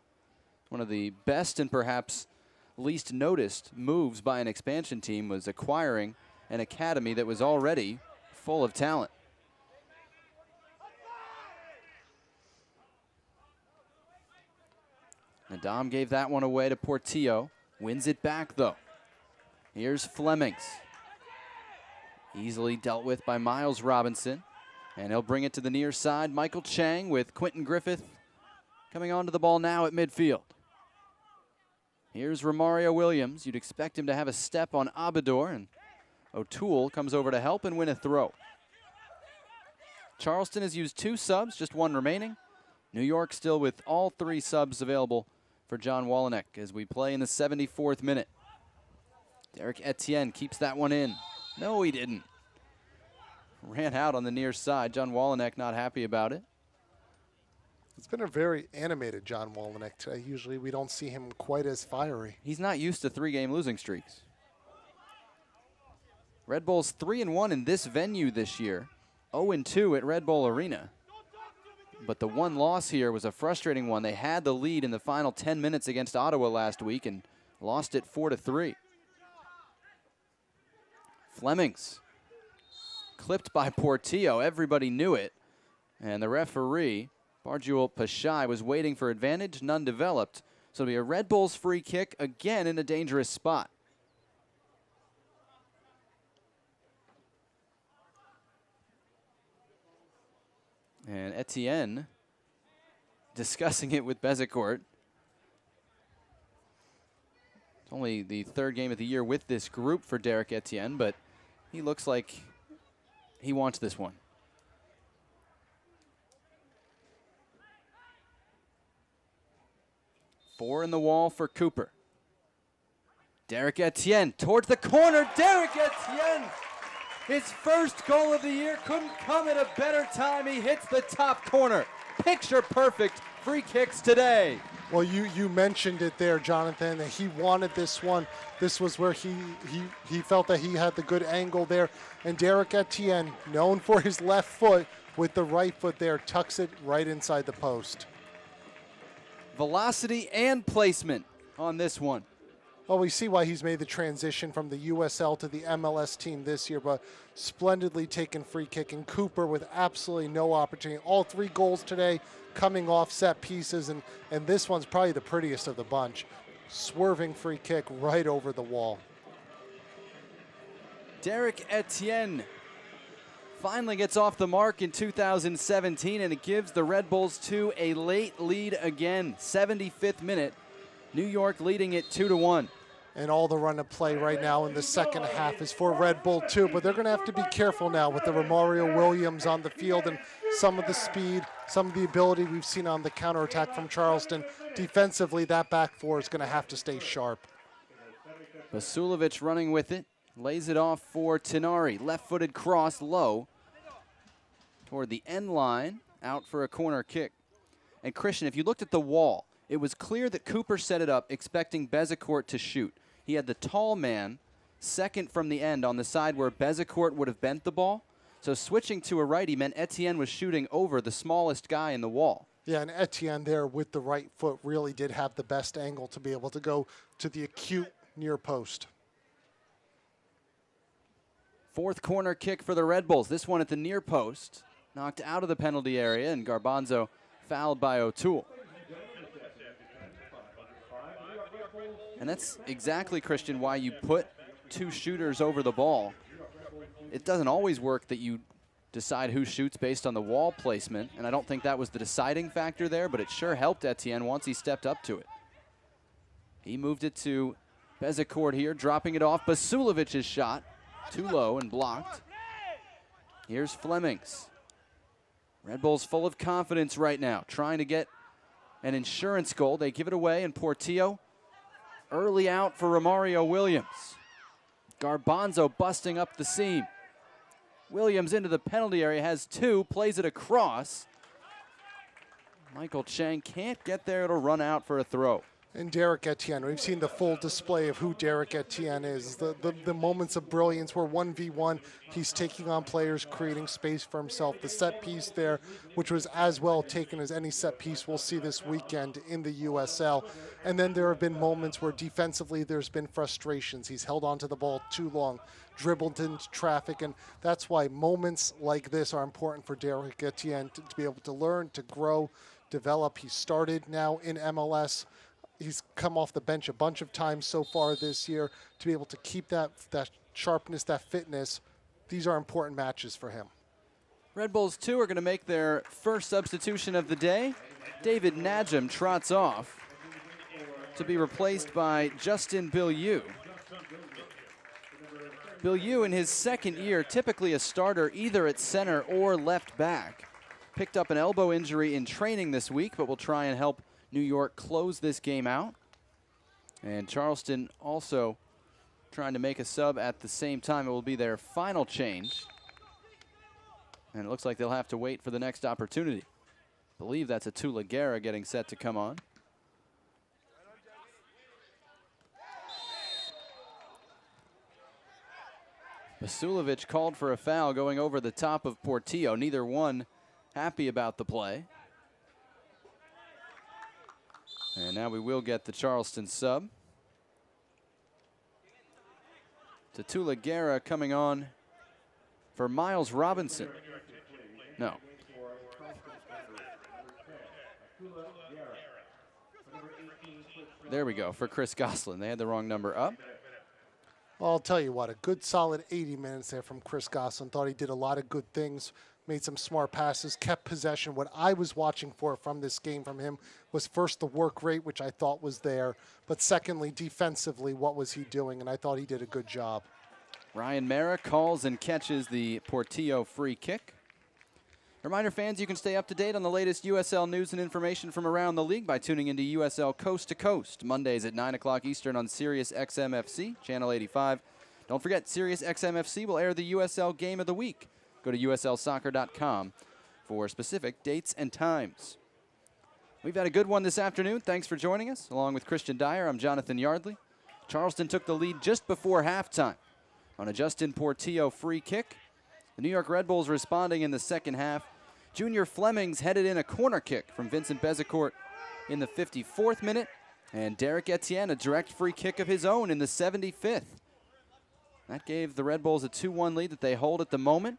One of the best and perhaps least noticed moves by an expansion team was acquiring an academy that was already full of talent. Nadam gave that one away to Portillo. Wins it back, though. Here's Flemings. Easily dealt with by Miles Robinson. And he'll bring it to the near side. Michael Chang with Quentin Griffith coming onto the ball now at midfield. Here's Romario Williams. You'd expect him to have a step on Abidor, and O'Toole comes over to help and win a throw. Charleston has used 2 subs, just 1 remaining. New York still with all 3 subs available for John Walenek as we play in the 74th minute. Derek Etienne keeps that one in. No, he didn't. Ran out on the near side. John Walenek not happy about it. It's been a very animated John Walenek today. Usually we don't see him quite as fiery. He's not used to 3-game losing streaks. Red Bulls 3-1 in this venue this year. 0-2 at Red Bull Arena. But the one loss here was a frustrating one. They had the lead in the final 10 minutes against Ottawa last week and lost it 4-3. Flemings clipped by Portillo. Everybody knew it. And the referee, Barjul Pashai, was waiting for advantage. None developed. So it'll be a Red Bulls free kick, again in a dangerous spot. And Etienne discussing it with Bezecourt. It's only the third game of the year with this group for Derek Etienne, but he looks like he wants this one. Four in the wall for Cooper. Derek Etienne towards the corner. Derek Etienne, his first goal of the year, couldn't come at a better time. He hits the top corner. Picture perfect free kicks today. Well, you mentioned it there, Jonathan, that he wanted this one. This was where he felt that he had the good angle there. And Derek Etienne, known for his left foot, with the right foot there, tucks it right inside the post. Velocity and placement on this one. Well, we see why he's made the transition from the USL to the MLS team this year, but splendidly taken free kick. And Cooper with absolutely no opportunity. All 3 goals today coming off set pieces, and this one's probably the prettiest of the bunch. Swerving free kick right over the wall. Derek Etienne finally gets off the mark in 2017, and it gives the Red Bulls 2 a late lead again. 75th minute. New York leading it 2-1. And all the run of play right now in the second half is for Red Bull 2, but they're going to have to be careful now with the Romario Williams on the field and some of the speed, some of the ability we've seen on the counterattack from Charleston. Defensively, that back four is going to have to stay sharp. Vasilovic running with it, lays it off for Tinari. Left-footed cross low toward the end line, out for a corner kick. And Christian, if you looked at the wall, it was clear that Cooper set it up expecting Bezecourt to shoot. He had the tall man second from the end on the side where Bezecourt would have bent the ball. So switching to a righty meant Etienne was shooting over the smallest guy in the wall. Yeah, and Etienne there with the right foot really did have the best angle to be able to go to the acute near post. Fourth corner kick for the Red Bulls. This one at the near post. Knocked out of the penalty area, and Garbanzo fouled by O'Toole. And that's exactly, Christian, why you put 2 shooters over the ball. It doesn't always work that you decide who shoots based on the wall placement, and I don't think that was the deciding factor there, but it sure helped Etienne once he stepped up to it. He moved it to Bezecourt here, dropping it off. Vasilovic's shot, too low and blocked. Here's Flemings. Red Bulls full of confidence right now, trying to get an insurance goal. They give it away, and Portillo early out for Romario Williams. Garbanzo busting up the seam. Williams into the penalty area, has 2, plays it across. Michael Chang can't get there, it'll run out for a throw. And Derek Etienne, we've seen the full display of who Derek Etienne is. The moments of brilliance where 1v1, he's taking on players, creating space for himself. The set piece there, which was as well taken as any set piece we'll see this weekend in the USL. And then there have been moments where defensively there's been frustrations. He's held onto the ball too long, dribbled into traffic, and that's why moments like this are important for Derek Etienne to be able to learn, to grow, develop. He started now in MLS. He's come off the bench a bunch of times so far this year to be able to keep that sharpness, that fitness. These are important matches for him. Red Bulls 2 are going to make their first substitution of the day. David Najim trots off to be replaced by Justin Bilyeu. Bilyeu in his second year, typically a starter either at center or left back. Picked up an elbow injury in training this week, but will try and help New York close this game out. And Charleston also trying to make a sub at the same time. It will be their final change. And it looks like they'll have to wait for the next opportunity. I believe that's Atula Guerra getting set to come on. Vasilovic called for a foul going over the top of Portillo. Neither one happy about the play. And now we will get the Charleston sub. Atula Guerra coming on for Miles Robinson. No. There we go, for Chris Goslin. They had the wrong number up. Well, I'll tell you what, a good solid 80 minutes there from Chris Goslin. Thought he did a lot of good things made some smart passes, kept possession. What I was watching for from this game from him was first the work rate, which I thought was there, but secondly, defensively, what was he doing? And I thought he did a good job. Ryan Mara calls and catches the Portillo free kick. Reminder, fans, you can stay up to date on the latest USL news and information from around the league by tuning into USL Coast to Coast, Mondays at 9 o'clock Eastern on Sirius XM-FC, Channel 85. Don't forget, Sirius XM-FC will air the USL Game of the Week. Go to uslsoccer.com for specific dates and times. We've had a good one this afternoon. Thanks for joining us. Along with Christian Dyer, I'm Jonathan Yardley. Charleston took the lead just before halftime on a Justin Portillo free kick. The New York Red Bulls responding in the second half. Junior Flemings headed in a corner kick from Vincent Bezecourt in the 54th minute. And Derek Etienne, a direct free kick of his own in the 75th. That gave the Red Bulls a 2-1 lead that they hold at the moment.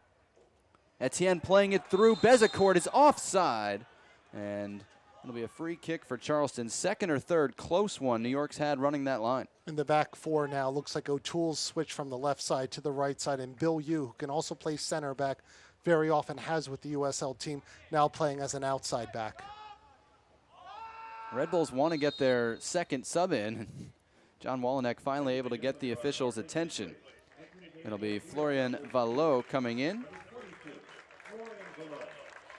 Etienne playing it through. Bezecourt is offside. And it'll be a free kick for Charleston. Second or third close one New York's had running that line. In the back four now, looks like O'Toole's switch from the left side to the right side. And Bill Yu, who can also play center back, very often has with the USL team, now playing as an outside back. Red Bulls want to get their second sub in. John Walenek finally able to get the officials' attention. It'll be Florian Vallot coming in,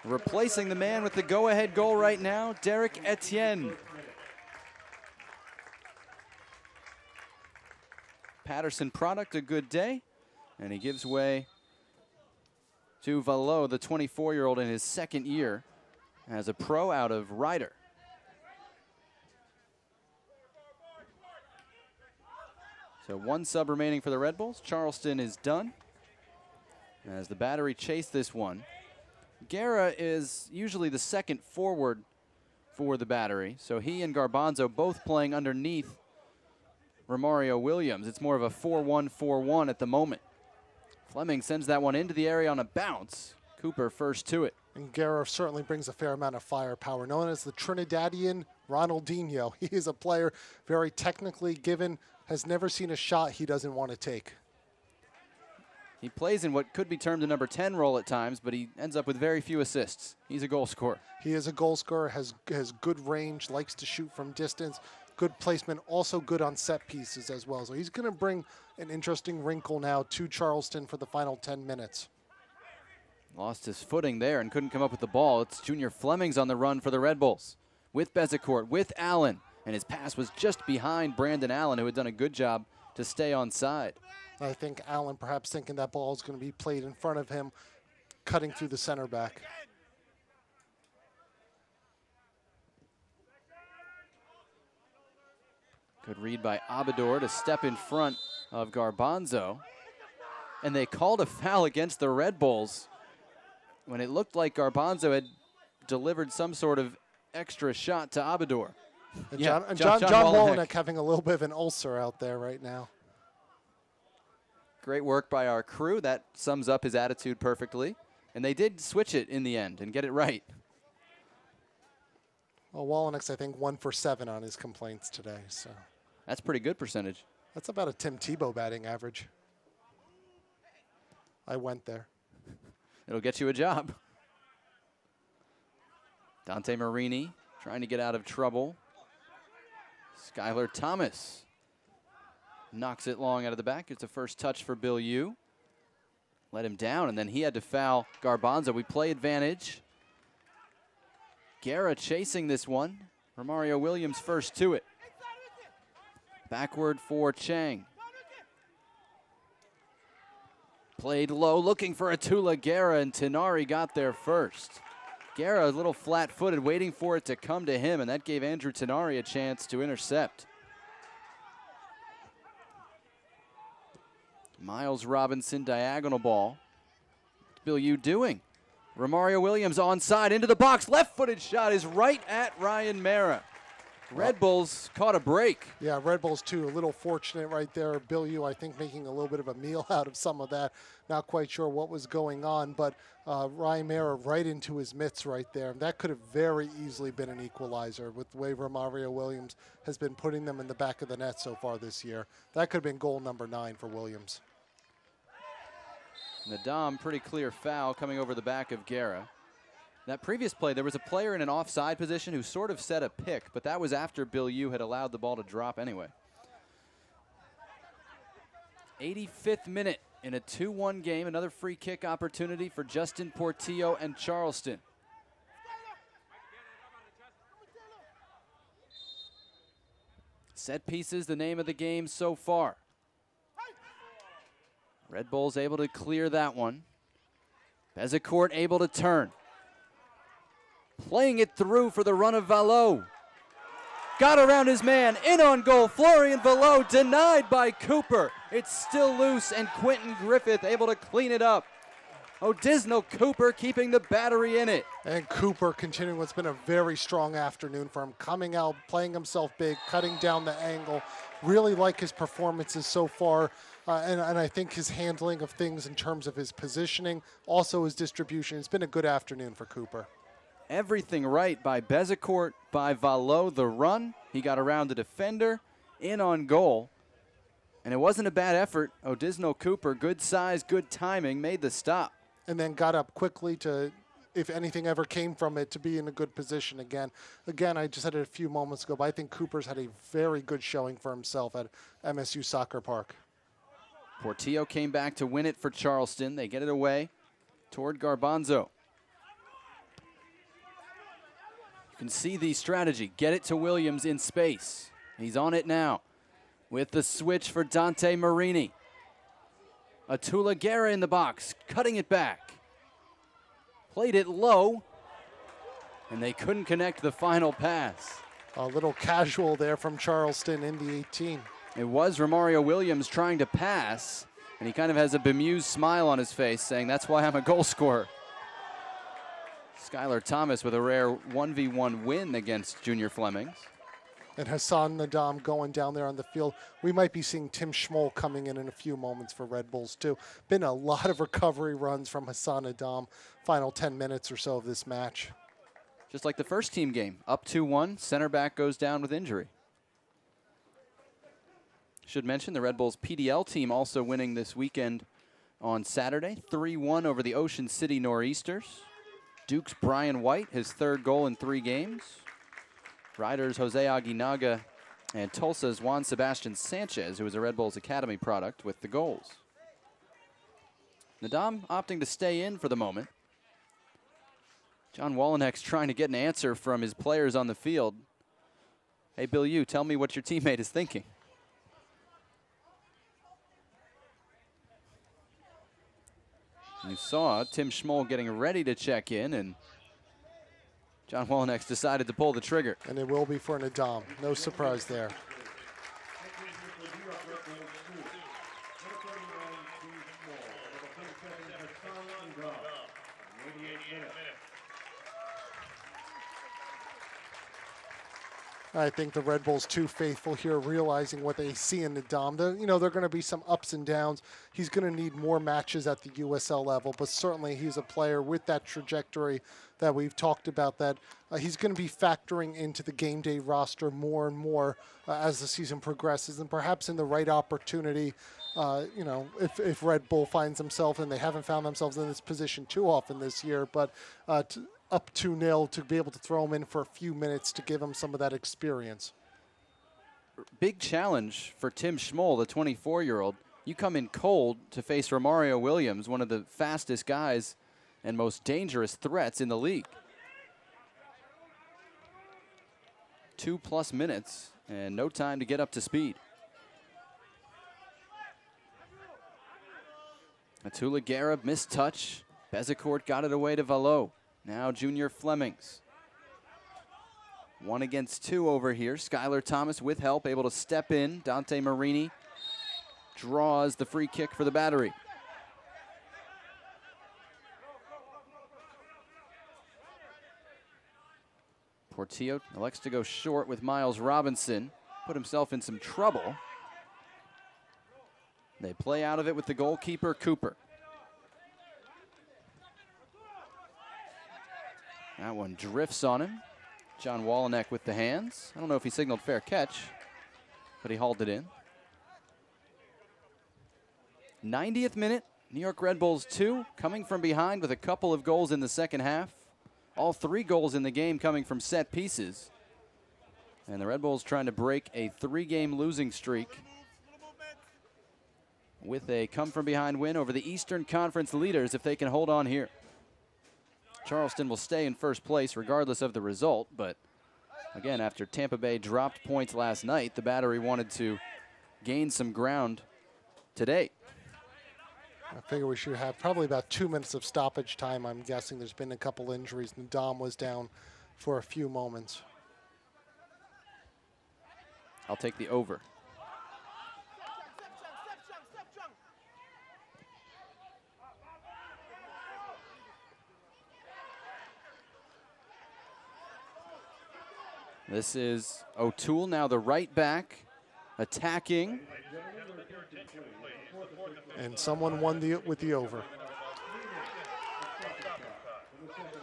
replacing the man with the go-ahead goal right now, Derek Etienne. Patterson product, a good day, and he gives way to Vallot, the 24-year-old in his second year as a pro out of Ryder. So one sub remaining for the Red Bulls. Charleston is done as the Battery chase this one. Guerra is usually the second forward for the Battery, so he and Garbanzo both playing underneath Romario Williams. It's more of a 4-1-4-1 at the moment. Fleming sends that one into the area on a bounce. Cooper first to it. And Guerra certainly brings a fair amount of firepower. Known as the Trinidadian Ronaldinho. He is a player very technically given, has never seen a shot he doesn't want to take. He plays in what could be termed a number 10 role at times, but he ends up with very few assists. He's a goal scorer. He is a goal scorer, has good range, likes to shoot from distance, good placement, also good on set pieces as well. So he's going to bring an interesting wrinkle now to Charleston for the final 10 minutes. Lost his footing there and couldn't come up with the ball. It's Junior Flemings on the run for the Red Bulls with Bezecourt, with Allen, and his pass was just behind Brandon Allen, who had done a good job to stay on side. I think Allen perhaps thinking that ball is going to be played in front of him, cutting through the center back. Good read by Abador to step in front of Garbanzo. And they called a foul against the Red Bulls when it looked like Garbanzo had delivered some sort of extra shot to Abador. And John Walenek having a little bit of an ulcer out there right now. Great work by our crew. That sums up his attitude perfectly. And they did switch it in the end and get it right. Well, Walenek's, I think, 1 for 7 on his complaints today. So that's pretty good percentage. That's about a Tim Tebow batting average. I went there. It'll get you a job. Dante Marini trying to get out of trouble. Skylar Thomas knocks it long out of the back. It's a first touch for Bill Yu. Let him down, and then he had to foul Garbanzo. We play advantage. Guerra chasing this one. Romario Williams first to it. Backward for Chang. Played low, looking for Atula Guerra, and Tenari got there first. Guerra a little flat-footed, waiting for it to come to him, and that gave Andrew Tenari a chance to intercept. Miles Robinson, diagonal ball. What's Bill Yu doing? Romario Williams onside, into the box. Left-footed shot is right at Ryan Mara. Red Bulls caught a break. Yeah, Red Bulls too, a little fortunate right there. Bill Yu, I think, making a little bit of a meal out of some of that. Not quite sure what was going on, but Ryan Mara right into his mitts right there. That could have very easily been an equalizer with the way Romario Williams has been putting them in the back of the net so far this year. That could have been goal number 9 for Williams. Nadam, pretty clear foul coming over the back of Guerra. That previous play, there was a player in an offside position who sort of set a pick, but that was after Bill Yu had allowed the ball to drop anyway. 85th minute in a 2-1 game. Another free kick opportunity for Justin Portillo and Charleston. Set pieces, the name of the game so far. Red Bulls able to clear that one. Bezecourt able to turn. Playing it through for the run of Vallot. Got around his man, in on goal, Florian Vallot, denied by Cooper. It's still loose, and Quentin Griffith able to clean it up. Odisno Cooper keeping the battery in it. And Cooper continuing what's been a very strong afternoon for him, coming out, playing himself big, cutting down the angle. Really like his performances so far, and I think his handling of things in terms of his positioning, also his distribution. It's been a good afternoon for Cooper. Everything right by Bezecourt, by Vallot, the run. He got around the defender, in on goal. And it wasn't a bad effort. Odisno Cooper, good size, good timing, made the stop. And then got up quickly to, if anything ever came from it, to be in a good position again. Again, I just said it a few moments ago, but I think Cooper's had a very good showing for himself at MSU Soccer Park. Portillo came back to win it for Charleston. They get it away toward Garbanzo. You can see the strategy. Get it to Williams in space. He's on it now with the switch for Dante Marini. Atula Guerra in the box, cutting it back. Played it low, and they couldn't connect the final pass. A little casual there from Charleston in the 18. It was Romario Williams trying to pass, and he kind of has a bemused smile on his face, saying, "That's why I'm a goal scorer." Skylar Thomas with a rare 1v1 win against Junior Flemings. And Hassan Nadam going down there on the field. We might be seeing Tim Schmoll coming in a few moments for Red Bulls too. Been a lot of recovery runs from Hassan Nadam. Final 10 minutes or so of this match. Just like the first team game, up 2-1, center back goes down with injury. Should mention the Red Bulls PDL team also winning this weekend on Saturday, 3-1 over the Ocean City Nor'easters. Duke's Brian White, his third goal in 3 games. Riders Jose Aguinaga and Tulsa's Juan Sebastian Sanchez, who is a Red Bulls Academy product, with the goals. Nadam opting to stay in for the moment. John Wallenek's trying to get an answer from his players on the field. Hey, Bill Yu, tell me what your teammate is thinking. You saw Tim Schmoll getting ready to check in, and John Wallenek's decided to pull the trigger. And it will be for Nadam. No surprise there. I think the Red Bulls too faithful here, realizing what they see in Nadam. There are going to be some ups and downs. He's going to need more matches at the USL level, but certainly he's a player with that trajectory that we've talked about, that he's going to be factoring into the game day roster more and more as the season progresses, and perhaps in the right opportunity, if Red Bull finds himself, and they haven't found themselves in this position too often this year, but up 2-0 to be able to throw him in for a few minutes to give him some of that experience. Big challenge for Tim Schmoll, the 24-year-old. You come in cold to face Romario Williams, one of the fastest guys and most dangerous threats in the league. 2+ minutes and no time to get up to speed. Atula Guerra, missed touch. Bezecourt got it away to Vallot. Now Junior Flemings. 1 against 2 over here. Skylar Thomas with help, able to step in. Dante Marini draws the free kick for the Battery. Portillo elects to go short with Miles Robinson. Put himself in some trouble. They play out of it with the goalkeeper, Cooper. That one drifts on him. John Wallenek with the hands. I don't know if he signaled fair catch, but he hauled it in. 90th minute, New York Red Bulls 2 coming from behind with a couple of goals in the second half. All 3 goals in the game coming from set pieces. And the Red Bulls trying to break a 3-game losing streak with a come-from-behind win over the Eastern Conference leaders if they can hold on here. Charleston will stay in first place regardless of the result, but again, after Tampa Bay dropped points last night, the Battery wanted to gain some ground today. I figure we should have probably about 2 minutes of stoppage time. I'm guessing there's been a couple injuries, and Dom was down for a few moments. I'll take the over. This is O'Toole, now the right back, attacking. And someone won with the over.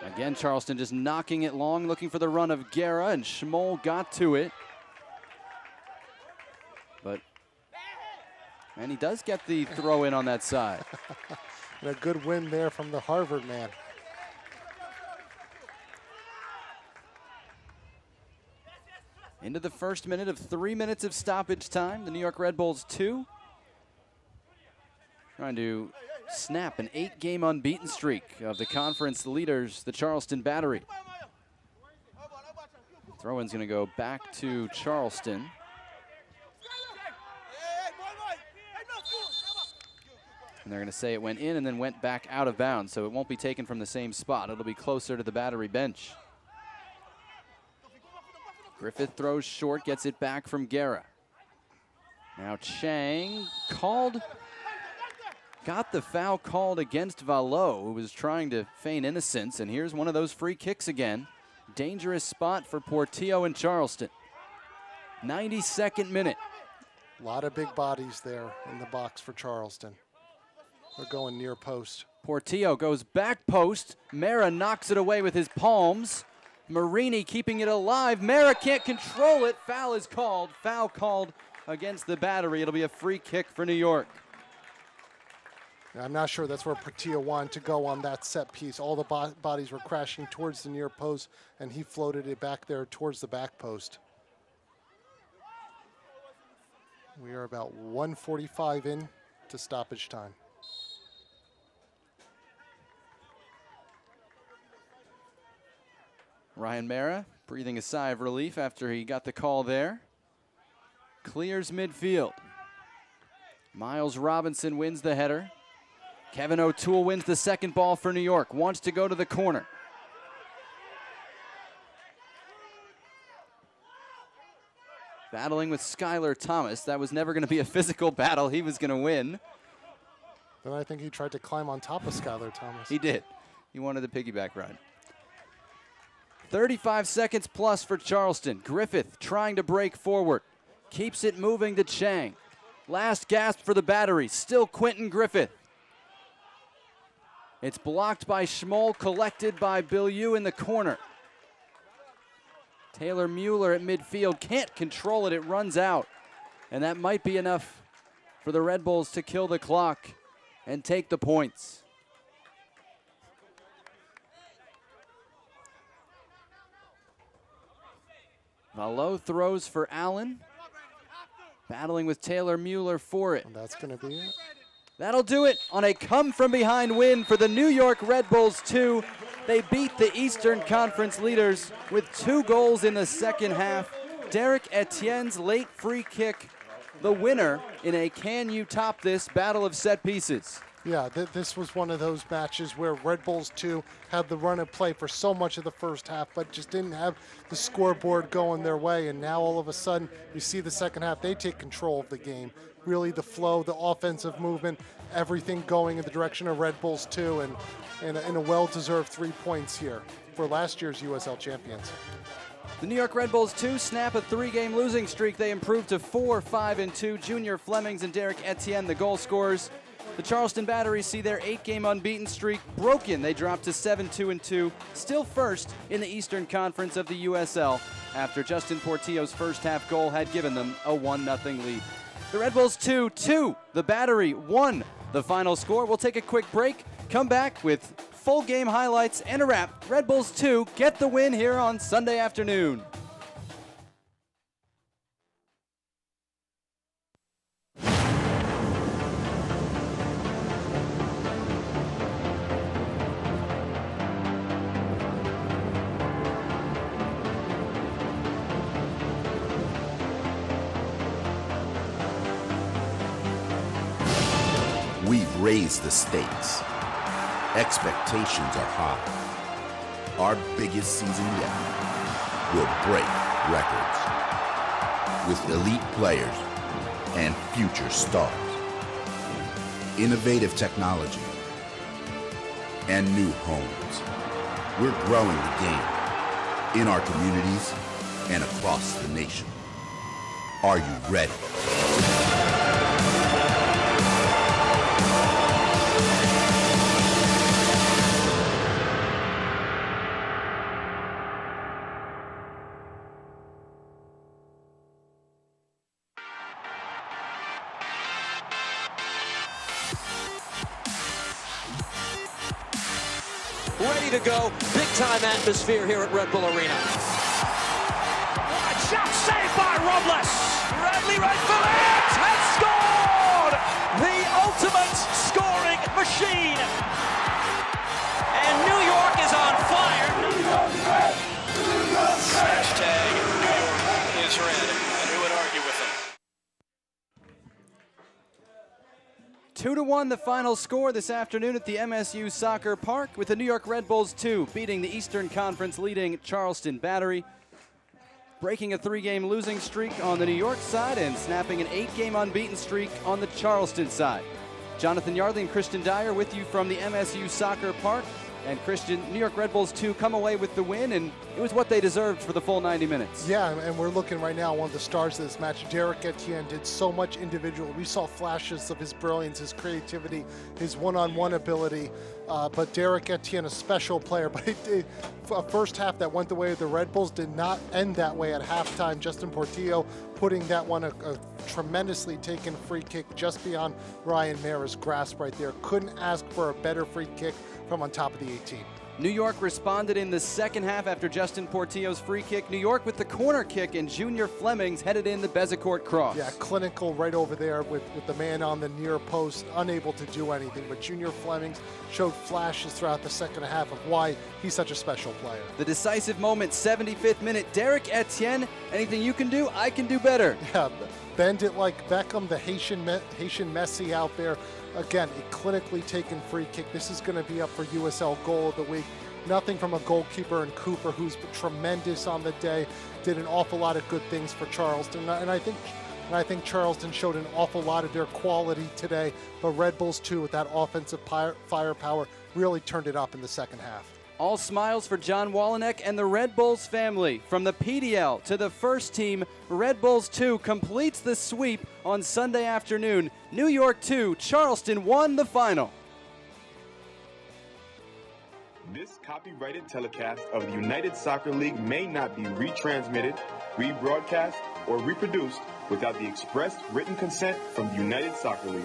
Again, Charleston just knocking it long, looking for the run of Guerra, and Schmoll got to it. And he does get the throw in on that side. And a good win there from the Harvard man. Into the first minute of 3 minutes of stoppage time. The New York Red Bulls 2. Trying to snap an 8-game unbeaten streak of the conference leaders, the Charleston Battery. Throw-in's going to go back to Charleston. And they're going to say it went in and then went back out of bounds, so it won't be taken from the same spot. It'll be closer to the Battery bench. Griffith throws short, gets it back from Guerra. Now Chang got the foul called against Valo, who was trying to feign innocence, and here's one of those free kicks again. Dangerous spot for Portillo and Charleston. 92nd minute. A lot of big bodies there in the box for Charleston. They're going near post. Portillo goes back post. Mera knocks it away with his palms. Marini keeping it alive. Mera can't control it. Foul is called. Foul called against the Battery. It'll be a free kick for New York. I'm not sure that's where Portillo wanted to go on that set piece. All the bodies were crashing towards the near post, and he floated it back there towards the back post. We are about 1:45 in to stoppage time. Ryan Mera breathing a sigh of relief after he got the call there. Clears midfield. Miles Robinson wins the header. Kevin O'Toole wins the second ball for New York. Wants to go to the corner. Battling with Skylar Thomas. That was never going to be a physical battle. He was going to win. Then I think he tried to climb on top of Skylar Thomas. He did. He wanted the piggyback ride. 35 seconds plus for Charleston. Griffith trying to break forward. Keeps it moving to Chang. Last gasp for the Battery. Still Quentin Griffith. It's blocked by Schmoll, collected by Bilyeu in the corner. Taylor Mueller at midfield. Can't control it. It runs out. And that might be enough for the Red Bulls to kill the clock and take the points. Valo throws for Allen. Battling with Taylor Mueller for it. And that's going to be it. That'll do it on a come-from-behind win for the New York Red Bulls 2. They beat the Eastern Conference leaders with 2 goals in the second half. Derek Etienne's late free kick, the winner in a can you top this battle of set pieces. Yeah, this was one of those matches where Red Bulls 2 had the run of play for so much of the first half, but just didn't have the scoreboard going their way. And now all of a sudden, you see the second half, they take control of the game. Really the flow, the offensive movement, everything going in the direction of Red Bulls 2, and in a well-deserved 3 points here for last year's USL champions. The New York Red Bulls 2 snap a 3-game losing streak. They improved to 4-5-2. Junior Flemings and Derek Etienne, the goal scorers. The Charleston Battery see their 8-game unbeaten streak broken. They dropped to 7-2-2, still first in the Eastern Conference of the USL after Justin Portillo's first half goal had given them a 1-0 lead. The Red Bulls 2-2. The Battery 1. The final score. We'll take a quick break. Come back with full game highlights and a wrap. Red Bulls 2 get the win here on Sunday afternoon. We've raised the stakes. Expectations are high. Our biggest season yet will break records with elite players and future stars. Innovative technology and new homes. We're growing the game in our communities and across the nation. Are you ready? Ready to go. Big time atmosphere here at Red Bull Arena. What shot saved by Robles. Bradley right for it has scored! The ultimate scoring machine. And New York is on fire. Hashtag New York is red. And who would argue with them? 2-1 the final score this afternoon at the MSU Soccer Park, with the New York Red Bulls 2 beating the Eastern Conference leading Charleston Battery, breaking a 3-game losing streak on the New York side and snapping an 8-game unbeaten streak on the Charleston side. Jonathan Yardley and Christian Dyer with you from the MSU Soccer Park. And Christian, New York Red Bulls 2 come away with the win, and it was what they deserved for the full 90 minutes. Yeah, and we're looking right now, one of the stars of this match, Derek Etienne, did so much individual. We saw flashes of his brilliance, his creativity, his one-on-one ability. But Derek Etienne, a special player. But a first half that went the way of the Red Bulls did not end that way at halftime. Justin Portillo putting that one, a tremendously taken free kick just beyond Ryan Mara's grasp right there. Couldn't ask for a better free kick from on top of the 18. New York responded in the second half after Justin Portillo's free kick. New York with the corner kick, and Junior Flemings headed in the Bezecourt cross. Yeah, clinical right over there with the man on the near post, unable to do anything. But Junior Flemings showed flashes throughout the second half of why he's such a special player. The decisive moment, 75th minute. Derek Etienne, anything you can do, I can do better. Yeah, bend it like Beckham, the Haitian Messi out there. Again, a clinically taken free kick. This is going to be up for USL Goal of the Week. Nothing from a goalkeeper in Cooper, who's tremendous on the day, did an awful lot of good things for Charleston. And I think Charleston showed an awful lot of their quality today. But Red Bulls 2, with that offensive firepower, really turned it up in the second half. All smiles for John Walenek and the Red Bulls family. From the PDL to the first team, Red Bulls 2 completes the sweep on Sunday afternoon. New York 2, Charleston 1 the final. This copyrighted telecast of the United Soccer League may not be retransmitted, rebroadcast, or reproduced without the express written consent from the United Soccer League.